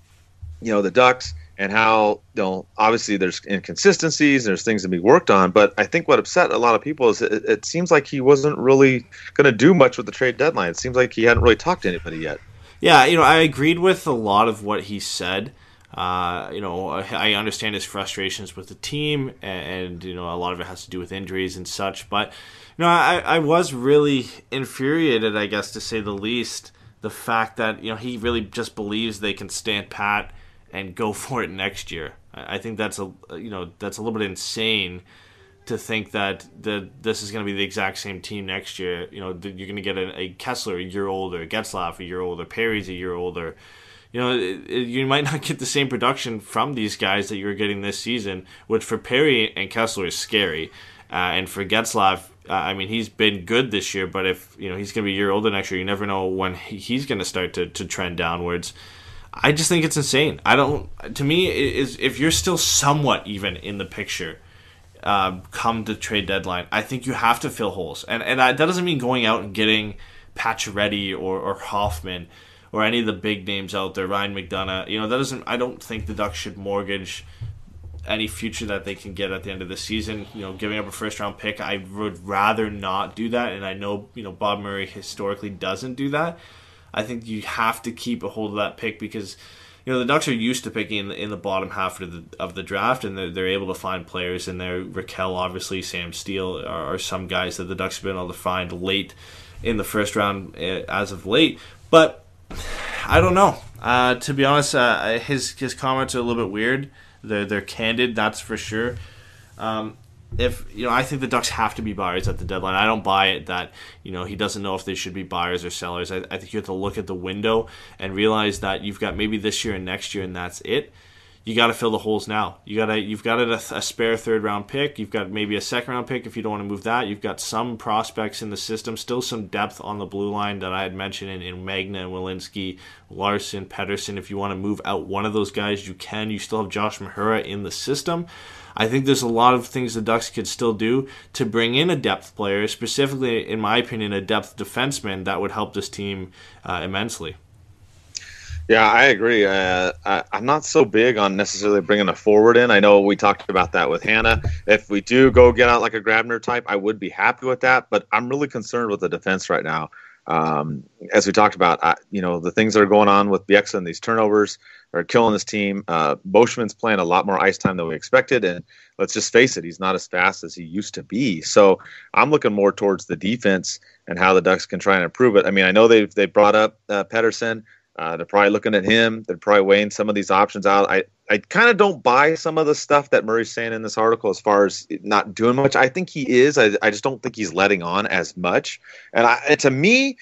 the Ducks and how, obviously there's inconsistencies, there's things to be worked on. But I think what upset a lot of people is it seems like he wasn't really going to do much with the trade deadline. It seems like he hadn't really talked to anybody yet. Yeah, I agreed with a lot of what he said. I understand his frustrations with the team, and a lot of it has to do with injuries and such. But, I was really infuriated, I guess, to say the least, the fact that, he really just believes they can stand pat and go for it next year. I think that's a little bit insane to think that this is going to be the exact same team next year. You're going to get a Kessler a year older, Getzlaf a year older, Perry's a year older. You might not get the same production from these guys that you were getting this season, which for Perry and Kessler is scary. And for Getzlaf, he's been good this year, but if he's going to be a year older next year, you never know when he's going to start to trend downwards. I just think it's insane. To me, if you're still somewhat even in the picture come the trade deadline, I think you have to fill holes. And that doesn't mean going out and getting Pacioretty or Hoffman or any of the big names out there, Ryan McDonough. I don't think the Ducks should mortgage any future that they can get at the end of the season. Giving up a first-round pick, I would rather not do that. And I know, Bob Murray historically doesn't do that. I think you have to keep a hold of that pick because the Ducks are used to picking in the bottom half of the draft, and they're able to find players in there. Raquel, obviously, Sam Steele are some guys that the Ducks have been able to find late in the first round as of late. But I don't know. To be honest, his comments are a little bit weird. They're candid, that's for sure. I think the Ducks have to be buyers at the deadline. I don't buy it that he doesn't know if they should be buyers or sellers. I think you have to look at the window and realize that you've got maybe this year and next year, and that's it. You got to fill the holes now. You've got a spare third round pick. You've got maybe a second round pick if you don't want to move that. You've got some prospects in the system, still some depth on the blue line that I had mentioned in Magna and Walensky, Larson, Pedersen. If you want to move out one of those guys, you can. You still have Josh Mahura in the system. I think there's a lot of things the Ducks could still do to bring in a depth player, specifically, in my opinion, a depth defenseman that would help this team immensely. Yeah, I agree. I'm not so big on necessarily bringing a forward in. I know we talked about that with Hannah. If we do go get out like a Grabner type, I would be happy with that. But I'm really concerned with the defense right now. As we talked about, the things that are going on with Bieksa and these turnovers are killing this team. Boschman's playing a lot more ice time than we expected, and let's just face it, he's not as fast as he used to be. So I'm looking more towards the defense and how the Ducks can try and improve it. I mean, I know they brought up Pedersen. They're probably looking at him. They're probably weighing some of these options out. I kind of don't buy some of the stuff that Murray's saying in this article as far as not doing much. I think he is. I just don't think he's letting on as much. And to me,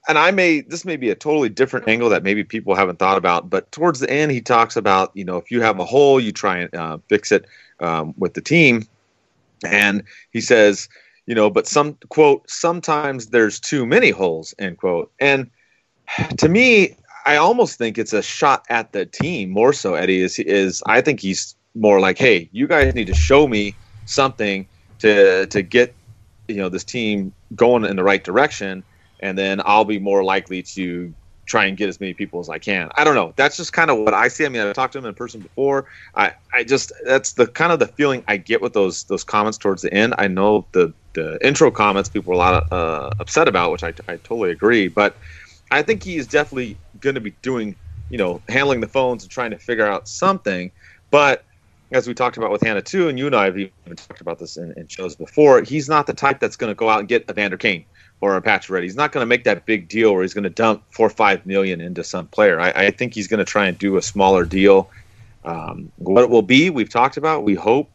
and this may be a totally different angle that maybe people haven't thought about, but towards the end he talks about, if you have a hole, you try and fix it with the team. And he says, but sometimes there's too many holes, end quote. And to me, I almost think it's a shot at the team more so, Eddie, is I think he's more like, hey, you guys need to show me something to get, this team going in the right direction, and then I'll be more likely to try and get as many people as I can. I don't know. That's just kind of what I see. I mean, I've talked to him in person before. That's the kind of the feeling I get with those comments towards the end. I know the intro comments people were a lot upset about, which I totally agree, but I think he is definitely going to be doing, handling the phones and trying to figure out something. But as we talked about with Hannah too, and you and I have even talked about this in shows before, he's not the type that's going to go out and get a Vander Kane or a Pacioretty. He's not going to make that big deal where he's going to dump $4 or $5 million into some player. I think he's going to try and do a smaller deal. What it will be, we've talked about. We hope,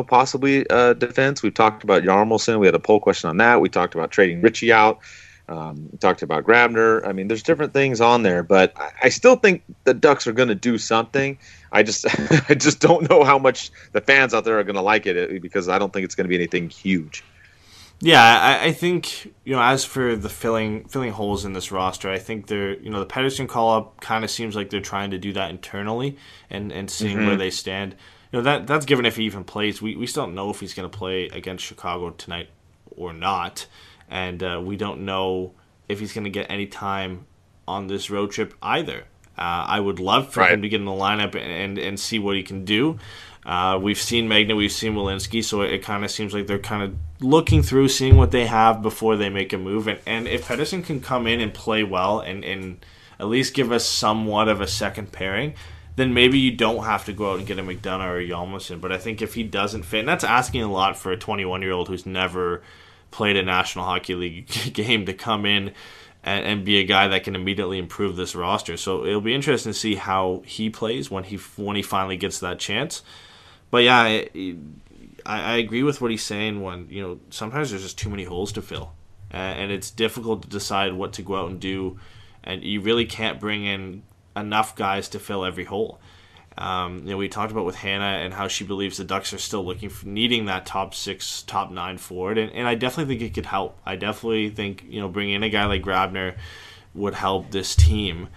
possibly defense. We've talked about Yarmelson. We had a poll question on that. We talked about trading Richie out. We talked about Grabner. I mean, there's different things on there, but I still think the Ducks are going to do something. I just don't know how much the fans out there are going to like it because I don't think it's going to be anything huge. Yeah, I think, as for the filling holes in this roster, I think the Pedersen call-up kind of seems like they're trying to do that internally and seeing where they stand. That's given if he even plays. We still don't know if he's going to play against Chicago tonight or not. And we don't know if he's going to get any time on this road trip either. I would love for him to get in the lineup and see what he can do. We've seen Magna, we've seen Walensky, so it kind of seems like they're kind of looking through, seeing what they have before they make a move. And if Pedersen can come in and play well and at least give us somewhat of a second pairing, then maybe you don't have to go out and get a McDonough or a Hjalmarsson. But I think if he doesn't fit, and that's asking a lot for a 21-year-old who's never played a National Hockey League game to come in and be a guy that can immediately improve this roster. So it'll be interesting to see how he plays when he finally gets that chance. But yeah, I agree with what he's saying when, sometimes there's just too many holes to fill. And it's difficult to decide what to go out and do. And you really can't bring in enough guys to fill every hole. We talked about with Hannah and how she believes the Ducks are still needing that top 6, top 9 forward, and I definitely think it could help. I definitely think bringing in a guy like Grabner would help this team.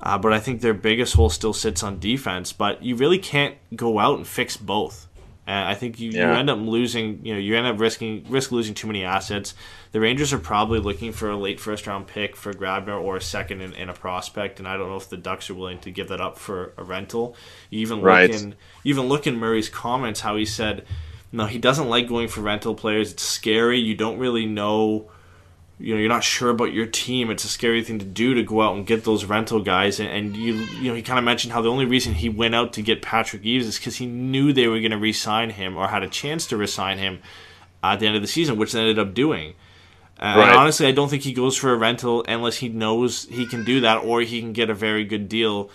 But I think their biggest hole still sits on defense. But you really can't go out and fix both. I think you end up losing. You end up risk losing too many assets. The Rangers are probably looking for a late first round pick for Grabner or a second in a prospect, and I don't know if the Ducks are willing to give that up for a rental. You even look in Murray's comments how he said, no, he doesn't like going for rental players. It's scary. You don't really know you're not sure about your team. It's a scary thing to do, to go out and get those rental guys. And he kind of mentioned how the only reason he went out to get Patrick Eaves is because he knew they were going to re-sign him, or had a chance to re-sign him at the end of the season, which they ended up doing. Right. And honestly, I don't think he goes for a rental unless he knows he can do that, or he can get a very good deal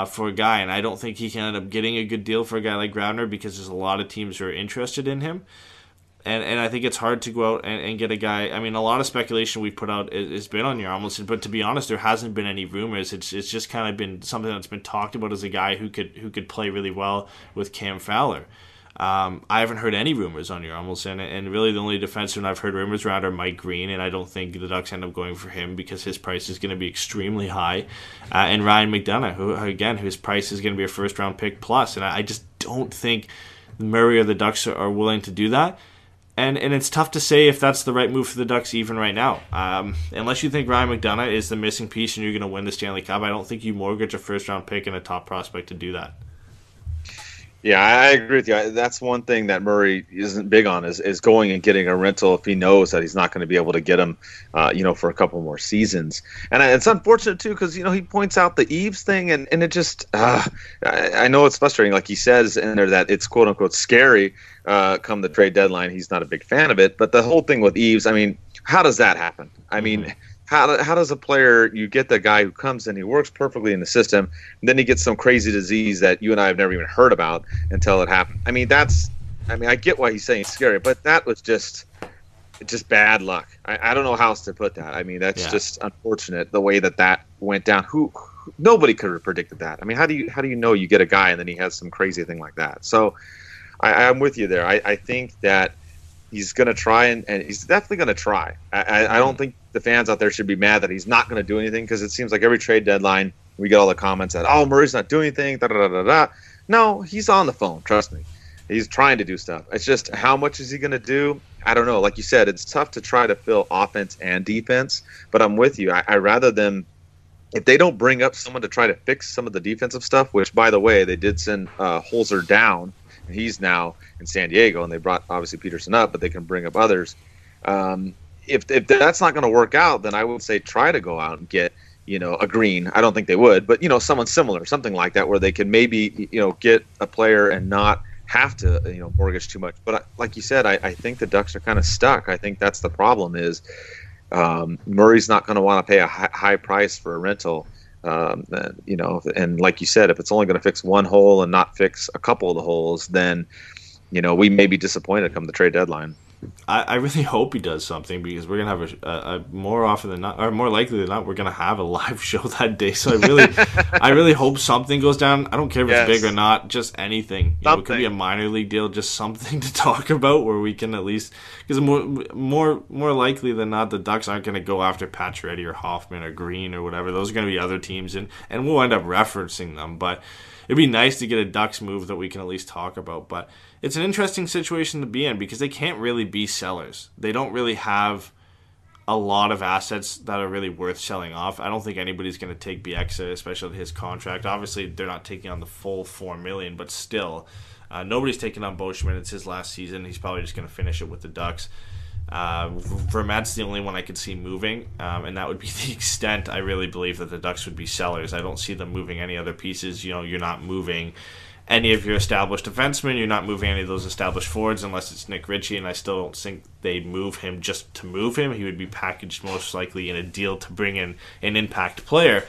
for a guy. And I don't think he can end up getting a good deal for a guy like Grabner, because there's a lot of teams who are interested in him. And I think it's hard to go out and get a guy. I mean, a lot of speculation we've put out has been on Yarmulson, but to be honest, there hasn't been any rumors. It's just kind of been something that's been talked about as a guy who could play really well with Cam Fowler. I haven't heard any rumors on Yarmulson, and really the only defenseman I've heard rumors around are Mike Green, and I don't think the Ducks end up going for him because his price is going to be extremely high. And Ryan McDonough, whose price is going to be a first-round pick plus, and I just don't think Murray or the Ducks are willing to do that. And it's tough to say if that's the right move for the Ducks even right now. Unless you think Ryan McDonough is the missing piece and you're going to win the Stanley Cup, I don't think you mortgage a first-round pick and a top prospect to do that. Yeah, I agree with you. That's one thing that Murray isn't big on is going and getting a rental if he knows that he's not going to be able to get him, for a couple more seasons. And it's unfortunate, too, because, he points out the Eaves thing, and it just I know it's frustrating. Like he says in there that it's quote-unquote scary come the trade deadline. He's not a big fan of it. But the whole thing with Eaves, I mean, how does that happen? I mean, how does a player, you get the guy who comes in, he works perfectly in the system, and then he gets some crazy disease that you and I have never even heard about until it happened. I mean, I get why he's saying it's scary, but that was just bad luck. I don't know how else to put that. I mean, that's just unfortunate the way that went down. Nobody could have predicted that. I mean, how do you know you get a guy and then he has some crazy thing like that? So I'm with you there. I think that he's going to try, and he's definitely going to try. I don't think the fans out there should be mad that he's not going to do anything, because it seems like every trade deadline we get all the comments that, oh, Murray's not doing anything, da-da-da-da-da. No, he's on the phone, trust me. He's trying to do stuff. It's just how much is he going to do? I don't know. Like you said, it's tough to try to fill offense and defense, but I'm with you. I rather them, if they don't bring up someone to try to fix some of the defensive stuff, which, by the way, they did send Holzer down, and he's now in San Diego, and they brought obviously Peterson up, but they can bring up others. If that's not going to work out, then I would say try to go out and get a Green. I don't think they would, but someone similar, something like that, where they can maybe get a player and not have to mortgage too much. But like you said, I think the Ducks are kind of stuck. I think that's the problem is Murray's not going to want to pay a high price for a rental. And like you said, if it's only going to fix one hole and not fix a couple of the holes, then we may be disappointed come the trade deadline. I really hope he does something, because we're gonna have a more often than not, or more likely than not, we're gonna have a live show that day. So I really hope something goes down. I don't care if it's big or not, just anything. It could be a minor league deal, just something to talk about where we can at least, because more likely than not, the Ducks aren't gonna go after Pacioretty or Hoffman or Green or whatever. Those are gonna be other teams, and we'll end up referencing them. But it'd be nice to get a Ducks move that we can at least talk about. But it's an interesting situation to be in, because they can't really be sellers. They don't really have a lot of assets that are really worth selling off. I don't think anybody's going to take Bieksa, especially his contract. Obviously, they're not taking on the full $4 million, but still, nobody's taking on Boschman. It's his last season. He's probably just going to finish it with the Ducks. Vermette's the only one I could see moving, and that would be the extent I really believe that the Ducks would be sellers. I don't see them moving any other pieces. You're not moving any of your established defensemen. You're not moving any of those established forwards unless it's Nick Ritchie, and I still don't think they'd move him just to move him. He would be packaged most likely in a deal to bring in an impact player.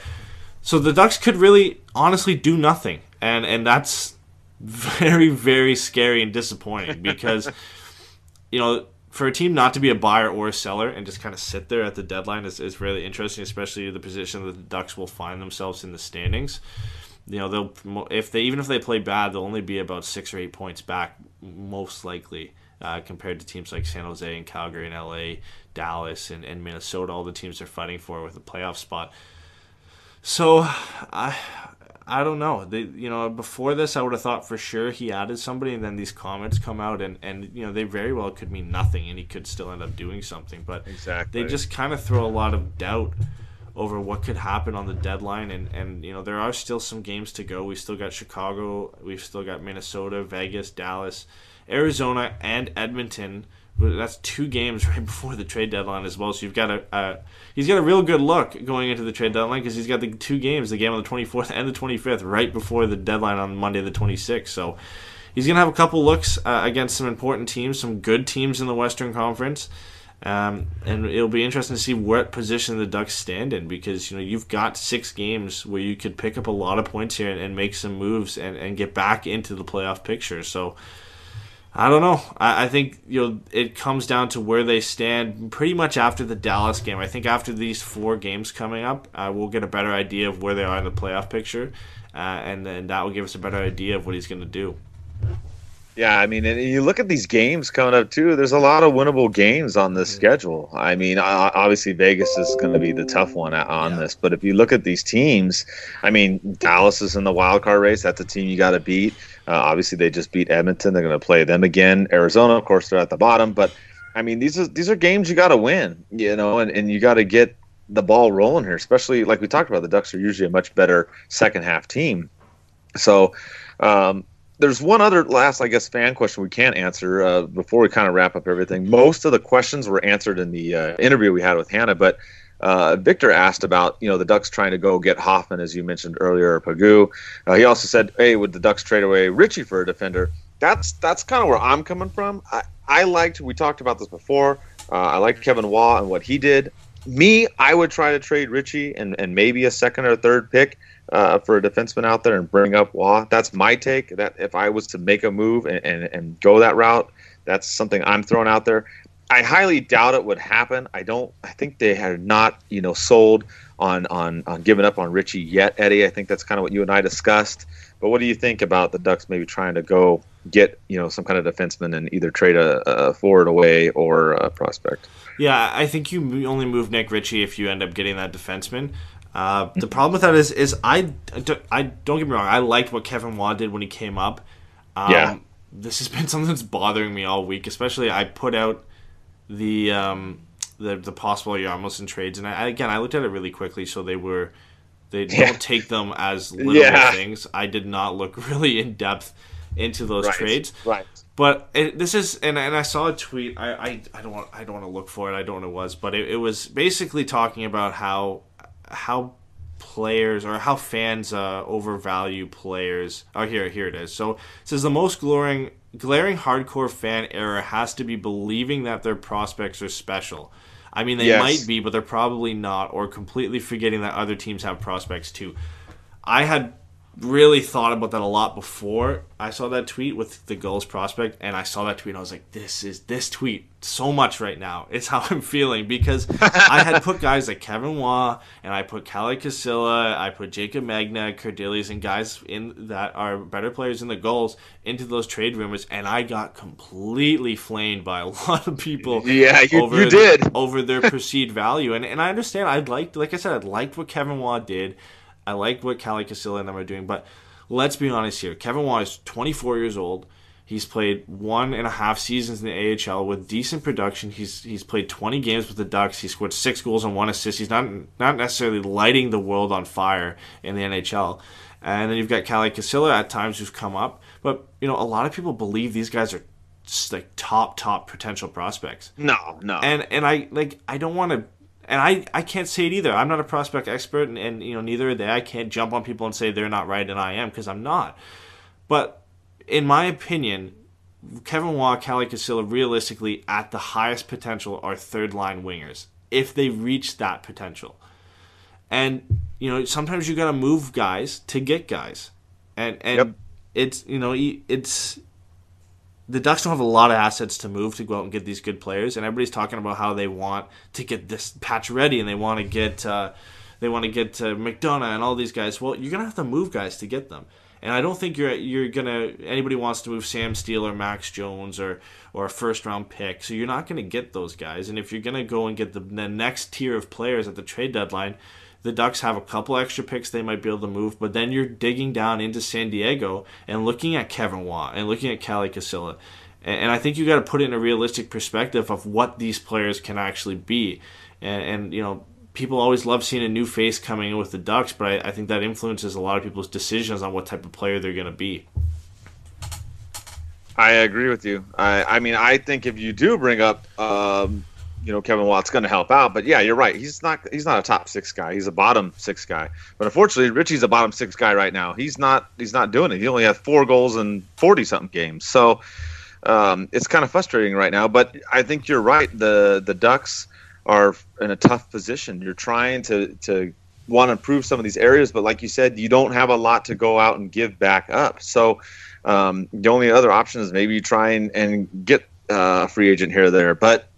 So the Ducks could really, honestly, do nothing, and that's very, very scary and disappointing, because, for a team not to be a buyer or a seller and just kind of sit there at the deadline is really interesting, especially the position that the Ducks will find themselves in the standings. Even if they play bad, they'll only be about 6 or 8 points back, most likely, compared to teams like San Jose and Calgary and LA, Dallas and Minnesota. All the teams they're fighting for with a playoff spot. So I don't know. Before this, I would have thought for sure he added somebody, and then these comments come out, and they very well could mean nothing, and he could still end up doing something. But exactly, they just kind of throw a lot of doubt over what could happen on the deadline. And there are still some games to go. We've still got Chicago. We've still got Minnesota, Vegas, Dallas, Arizona, and Edmonton. That's 2 games right before the trade deadline as well. So you've got he's got a real good look going into the trade deadline because he's got the 2 games, the game on the 24th and the 25th, right before the deadline on Monday the 26th. So he's going to have a couple looks against some important teams, some good teams in the Western Conference. And it'll be interesting to see what position the Ducks stand in because you've got 6 games where you could pick up a lot of points here and make some moves and get back into the playoff picture. So I don't know. I think it comes down to where they stand pretty much after the Dallas game. I think after these 4 games coming up, we'll get a better idea of where they are in the playoff picture, and then that will give us a better idea of what he's going to do. Yeah, I mean, and you look at these games coming up too. There's a lot of winnable games on this schedule. I mean, obviously Vegas is going to be the tough one on this, but if you look at these teams, I mean, Dallas is in the wild card race. That's a team you got to beat. Obviously, they just beat Edmonton. They're going to play them again. Arizona, of course, they're at the bottom. But I mean, these are games you got to win, and you got to get the ball rolling here. Especially like we talked about, the Ducks are usually a much better second half team. So. There's one other last, I guess, fan question we can't answer before we kind of wrap up everything. Most of the questions were answered in the interview we had with Hannah, but Victor asked about, the Ducks trying to go get Hoffman, as you mentioned earlier, or Pagoo. He also said, hey, would the Ducks trade away Richie for a defender? That's kind of where I'm coming from. We talked about this before. I liked Kevin Waugh and what he did. I would try to trade Richie and maybe a second or third pick for a defenseman out there and bring up Waugh. That's my take. That if I was to make a move and go that route, that's something I'm throwing out there. I highly doubt it would happen. I think they have not, sold on giving up on Richie yet, Eddie. I think that's kind of what you and I discussed. But what do you think about the Ducks maybe trying to go get, some kind of defenseman and either trade a forward away or a prospect? Yeah, I think you only move Nick Ritchie if you end up getting that defenseman. The problem with that is I don't get me wrong. I liked what Kevin Waugh did when he came up. This has been something that's bothering me all week. Especially, I put out the possible Yarmos trades, and I looked at it really quickly. So they don't take them as literal things. I did not look really in depth into those trades. Right. But this is, and I saw a tweet. I don't want to look for it. I don't know what it was, but it was basically talking about how players or how fans overvalue players. Oh, here it is. So it says the most glaring hardcore fan error has to be believing that their prospects are special. I mean, they might be, but they're probably not, or completely forgetting that other teams have prospects too. I had really thought about that a lot before I saw that tweet with the Gulls prospect, and I saw that tweet and I was like, this tweet so much right now. It's how I'm feeling, because I had put guys like Kevin Waugh, and I put Kalle Casilla, I put Jacob Magna, Cordelius, and guys in that are better players in the Gulls into those trade rumors, and I got completely flamed by a lot of people over their perceived value. And I understand. I liked what Kevin Waugh did. I like what Kalle Casilla and them are doing, but let's be honest here. Kevin Waugh is 24 years old. He's played 1.5 seasons in the AHL with decent production. He's played 20 games with the Ducks. He scored 6 goals and 1 assist. He's not necessarily lighting the world on fire in the NHL. And then you've got Kalle Casilla at times who's come up. But, a lot of people believe these guys are just like top potential prospects. No. And I don't want to. And I can't say it either. I'm not a prospect expert, and neither are they. I can't jump on people and say they're not right and I am, because I'm not. But in my opinion, Kevin Waugh, Kalle Casilla, realistically, at the highest potential, are third-line wingers, if they reach that potential. And, sometimes you got to move guys to get guys. And it's the Ducks don't have a lot of assets to move to go out and get these good players, and everybody's talking about how they want to get this patch ready and they want to get McDonough and all these guys. Well, you're gonna have to move guys to get them, and I don't think anybody wants to move Sam Steele or Max Jones or a first round pick. So you're not gonna get those guys, and if you're gonna go and get the next tier of players at the trade deadline, the Ducks have a couple extra picks they might be able to move, but then you're digging down into San Diego and looking at Kevin Waugh and looking at Kalle Casilla. And I think you got to put it in a realistic perspective of what these players can actually be. And people always love seeing a new face coming in with the Ducks, but I think that influences a lot of people's decisions on what type of player they're going to be. I agree with you. I mean, I think if you do bring up, Kevin Watt's going to help out. But yeah, you're right. He's not a top 6 guy. He's a bottom 6 guy. But unfortunately, Richie's a bottom 6 guy right now. He's not doing it. He only has 4 goals in 40-something games. So it's kind of frustrating right now. But I think you're right. The Ducks are in a tough position. You're trying to want to improve some of these areas, but like you said, you don't have a lot to go out and give back up. So the only other option is maybe you try and get a free agent here or there. But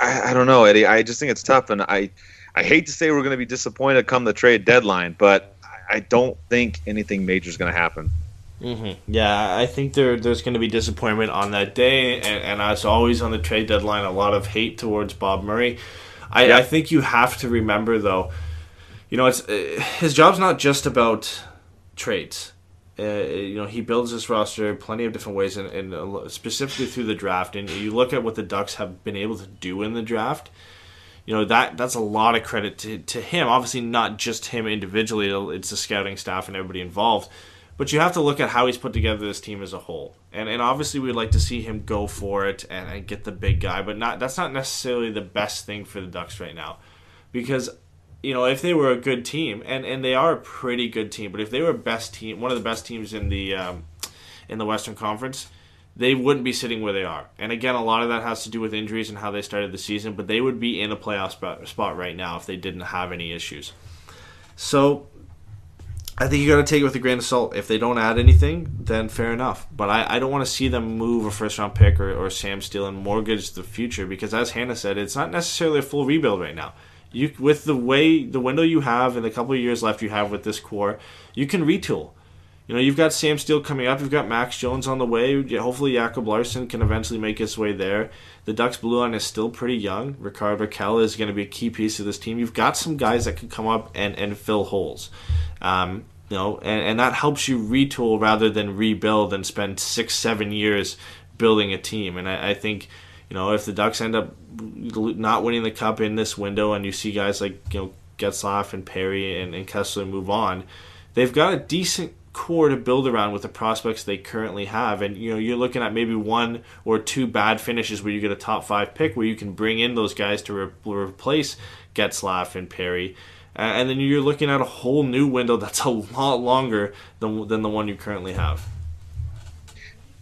I don't know, Eddie. I just think it's tough, and I hate to say we're going to be disappointed come the trade deadline, but I don't think anything major is going to happen. Mm-hmm. Yeah, I think there's going to be disappointment on that day, and as always on the trade deadline, a lot of hate towards Bob Murray. I think you have to remember, though, it's his job's not just about trades. He builds his roster plenty of different ways, and specifically through the draft. And you look at what the Ducks have been able to do in the draft. That's a lot of credit to him. Obviously, not just him individually; it's the scouting staff and everybody involved. But you have to look at how he's put together this team as a whole. And obviously, we'd like to see him go for it and get the big guy. But that's not necessarily the best thing for the Ducks right now, because if they were a good team, and they are a pretty good team, but if they were one of the best teams in the Western Conference, they wouldn't be sitting where they are. And again, a lot of that has to do with injuries and how they started the season, but they would be in a playoff spot right now if they didn't have any issues. So I think you got to take it with a grain of salt. If they don't add anything, then fair enough. But I don't want to see them move a first-round pick or Sam Steele and mortgage the future, because as Hannah said, it's not necessarily a full rebuild right now. With the window you have and the couple of years left you have with this core, you can retool. You've got Sam Steele coming up. You've got Max Jones on the way. Hopefully Jakob Larsson can eventually make his way there. The Ducks blue line is still pretty young. Rickard Rakell is going to be a key piece of this team. You've got some guys that can come up and fill holes. And that helps you retool rather than rebuild and spend 6-7 years building a team. And I think if the Ducks end up not winning the cup in this window, and you see guys like Getzlaf and Perry and Kessler move on, they've got a decent core to build around with the prospects they currently have. And you're looking at maybe 1 or 2 bad finishes where you get a top 5 pick where you can bring in those guys to replace Getzlaf and Perry. And then you're looking at a whole new window that's a lot longer than the one you currently have.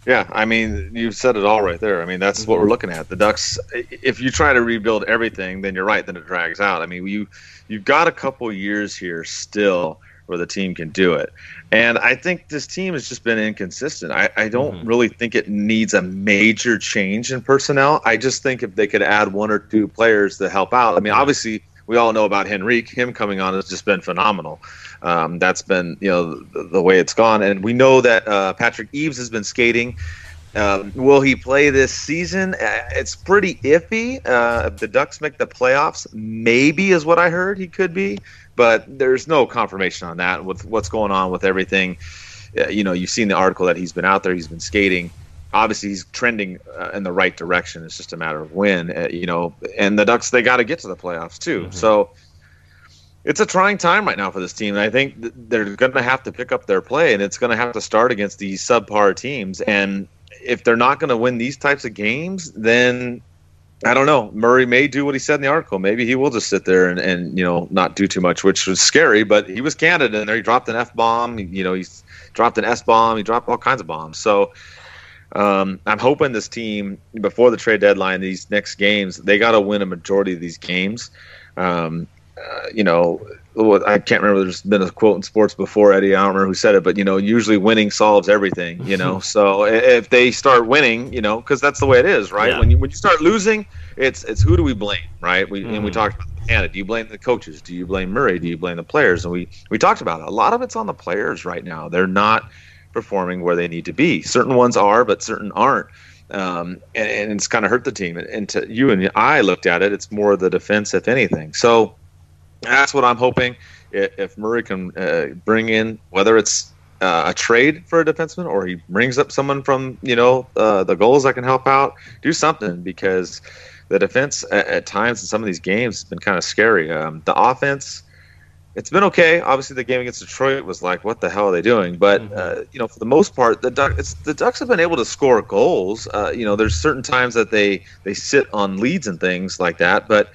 Yeah, I mean, you've said it all right there. I mean, that's what we're looking at. The Ducks, if you try to rebuild everything, then you're right, then it drags out. I mean, you've got a couple years here still where the team can do it. And I think this team has just been inconsistent. I don't really think it needs a major change in personnel. I just think if they could add 1 or 2 players to help out. I mean, obviously, we all know about Henrique. Him coming on has just been phenomenal. That's been the way it's gone, and we know that Patrick Eaves has been skating. Will he play this season? It's pretty iffy. If the Ducks make the playoffs, maybe is what I heard he could be, but there's no confirmation on that with what's going on with everything. You've seen the article that he's been out there, he's been skating. Obviously, he's trending in the right direction. It's just a matter of when, and the Ducks, they got to get to the playoffs too. So it's a trying time right now for this team. And I think they're going to have to pick up their play, and it's going to have to start against these subpar teams. And if they're not going to win these types of games, then I don't know. Murray may do what he said in the article. Maybe he will just sit there and not do too much, which was scary. But he was candid in there. He dropped an F-bomb. He's dropped an S-bomb. He dropped all kinds of bombs. So I'm hoping this team, before the trade deadline, these next games, they got to win a majority of these games. I can't remember. There's been a quote in sports before, Eddie. I don't remember who said it, but usually winning solves everything. So if they start winning, because that's the way it is, right? Yeah. When you start losing, it's who do we blame, right? And we talked about Hannah. Do you blame the coaches? Do you blame Murray? Do you blame the players? And we talked about it. A lot of it's on the players right now. They're not performing where they need to be. Certain ones are, but certain aren't. And it's kind of hurt the team. And to you and I looked at it, it's more the defense, if anything. So that's what I'm hoping. If Murray can bring in, whether it's a trade for a defenseman or he brings up someone from the goals that can help out, do something, because the defense at times in some of these games has been kind of scary. The offense, it's been okay. Obviously, the game against Detroit was like, what the hell are they doing? But for the most part, the Ducks have been able to score goals. There's certain times that they sit on leads and things like that. But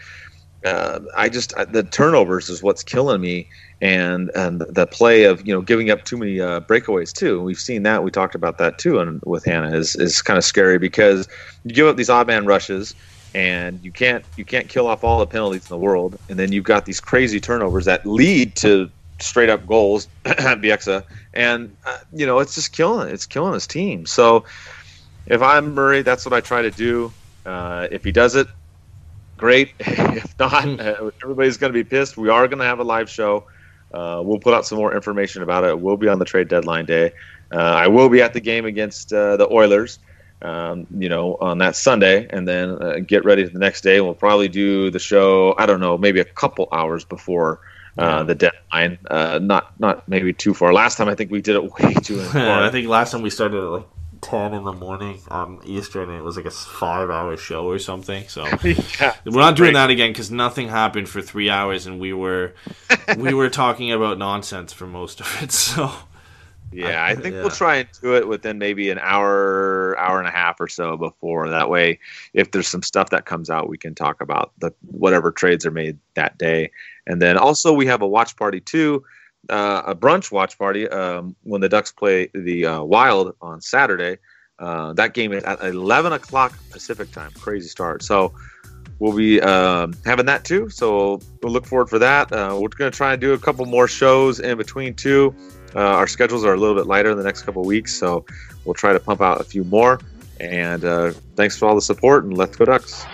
the turnovers is what's killing me, and the play of giving up too many breakaways too. We've seen that. We talked about that too, and with Hannah is kind of scary because you give up these odd man rushes. And you can't kill off all the penalties in the world, and then you've got these crazy turnovers that lead to straight up goals, Bieksa, and it's just killing his team. So if I'm Murray, that's what I try to do. If he does it, great. If not, everybody's going to be pissed. We are going to have a live show. We'll put out some more information about it. We'll be on the trade deadline day. I will be at the game against the Oilers. On that Sunday, and then get ready for the next day. We'll probably do the show, I don't know, maybe a couple hours before the deadline. Not maybe too far. Last time I think we did it way too far. I think last time we started at like 10 in the morning on Eastern, and it was like a 5-hour show or something. So yeah, we're not doing that again because nothing happened for 3 hours, and we were talking about nonsense for most of it. So. Yeah, I think we'll try and do it within maybe an hour and a half or so before. That way, if there's some stuff that comes out, we can talk about whatever trades are made that day. And then also we have a watch party too, a brunch watch party when the Ducks play the Wild on Saturday. That game is at 11 o'clock Pacific time. Crazy start. So we'll be having that too. So we'll look forward for that. We're going to try and do a couple more shows in between too. Our schedules are a little bit lighter in the next couple of weeks, so we'll try to pump out a few more. And thanks for all the support, and let's go Ducks.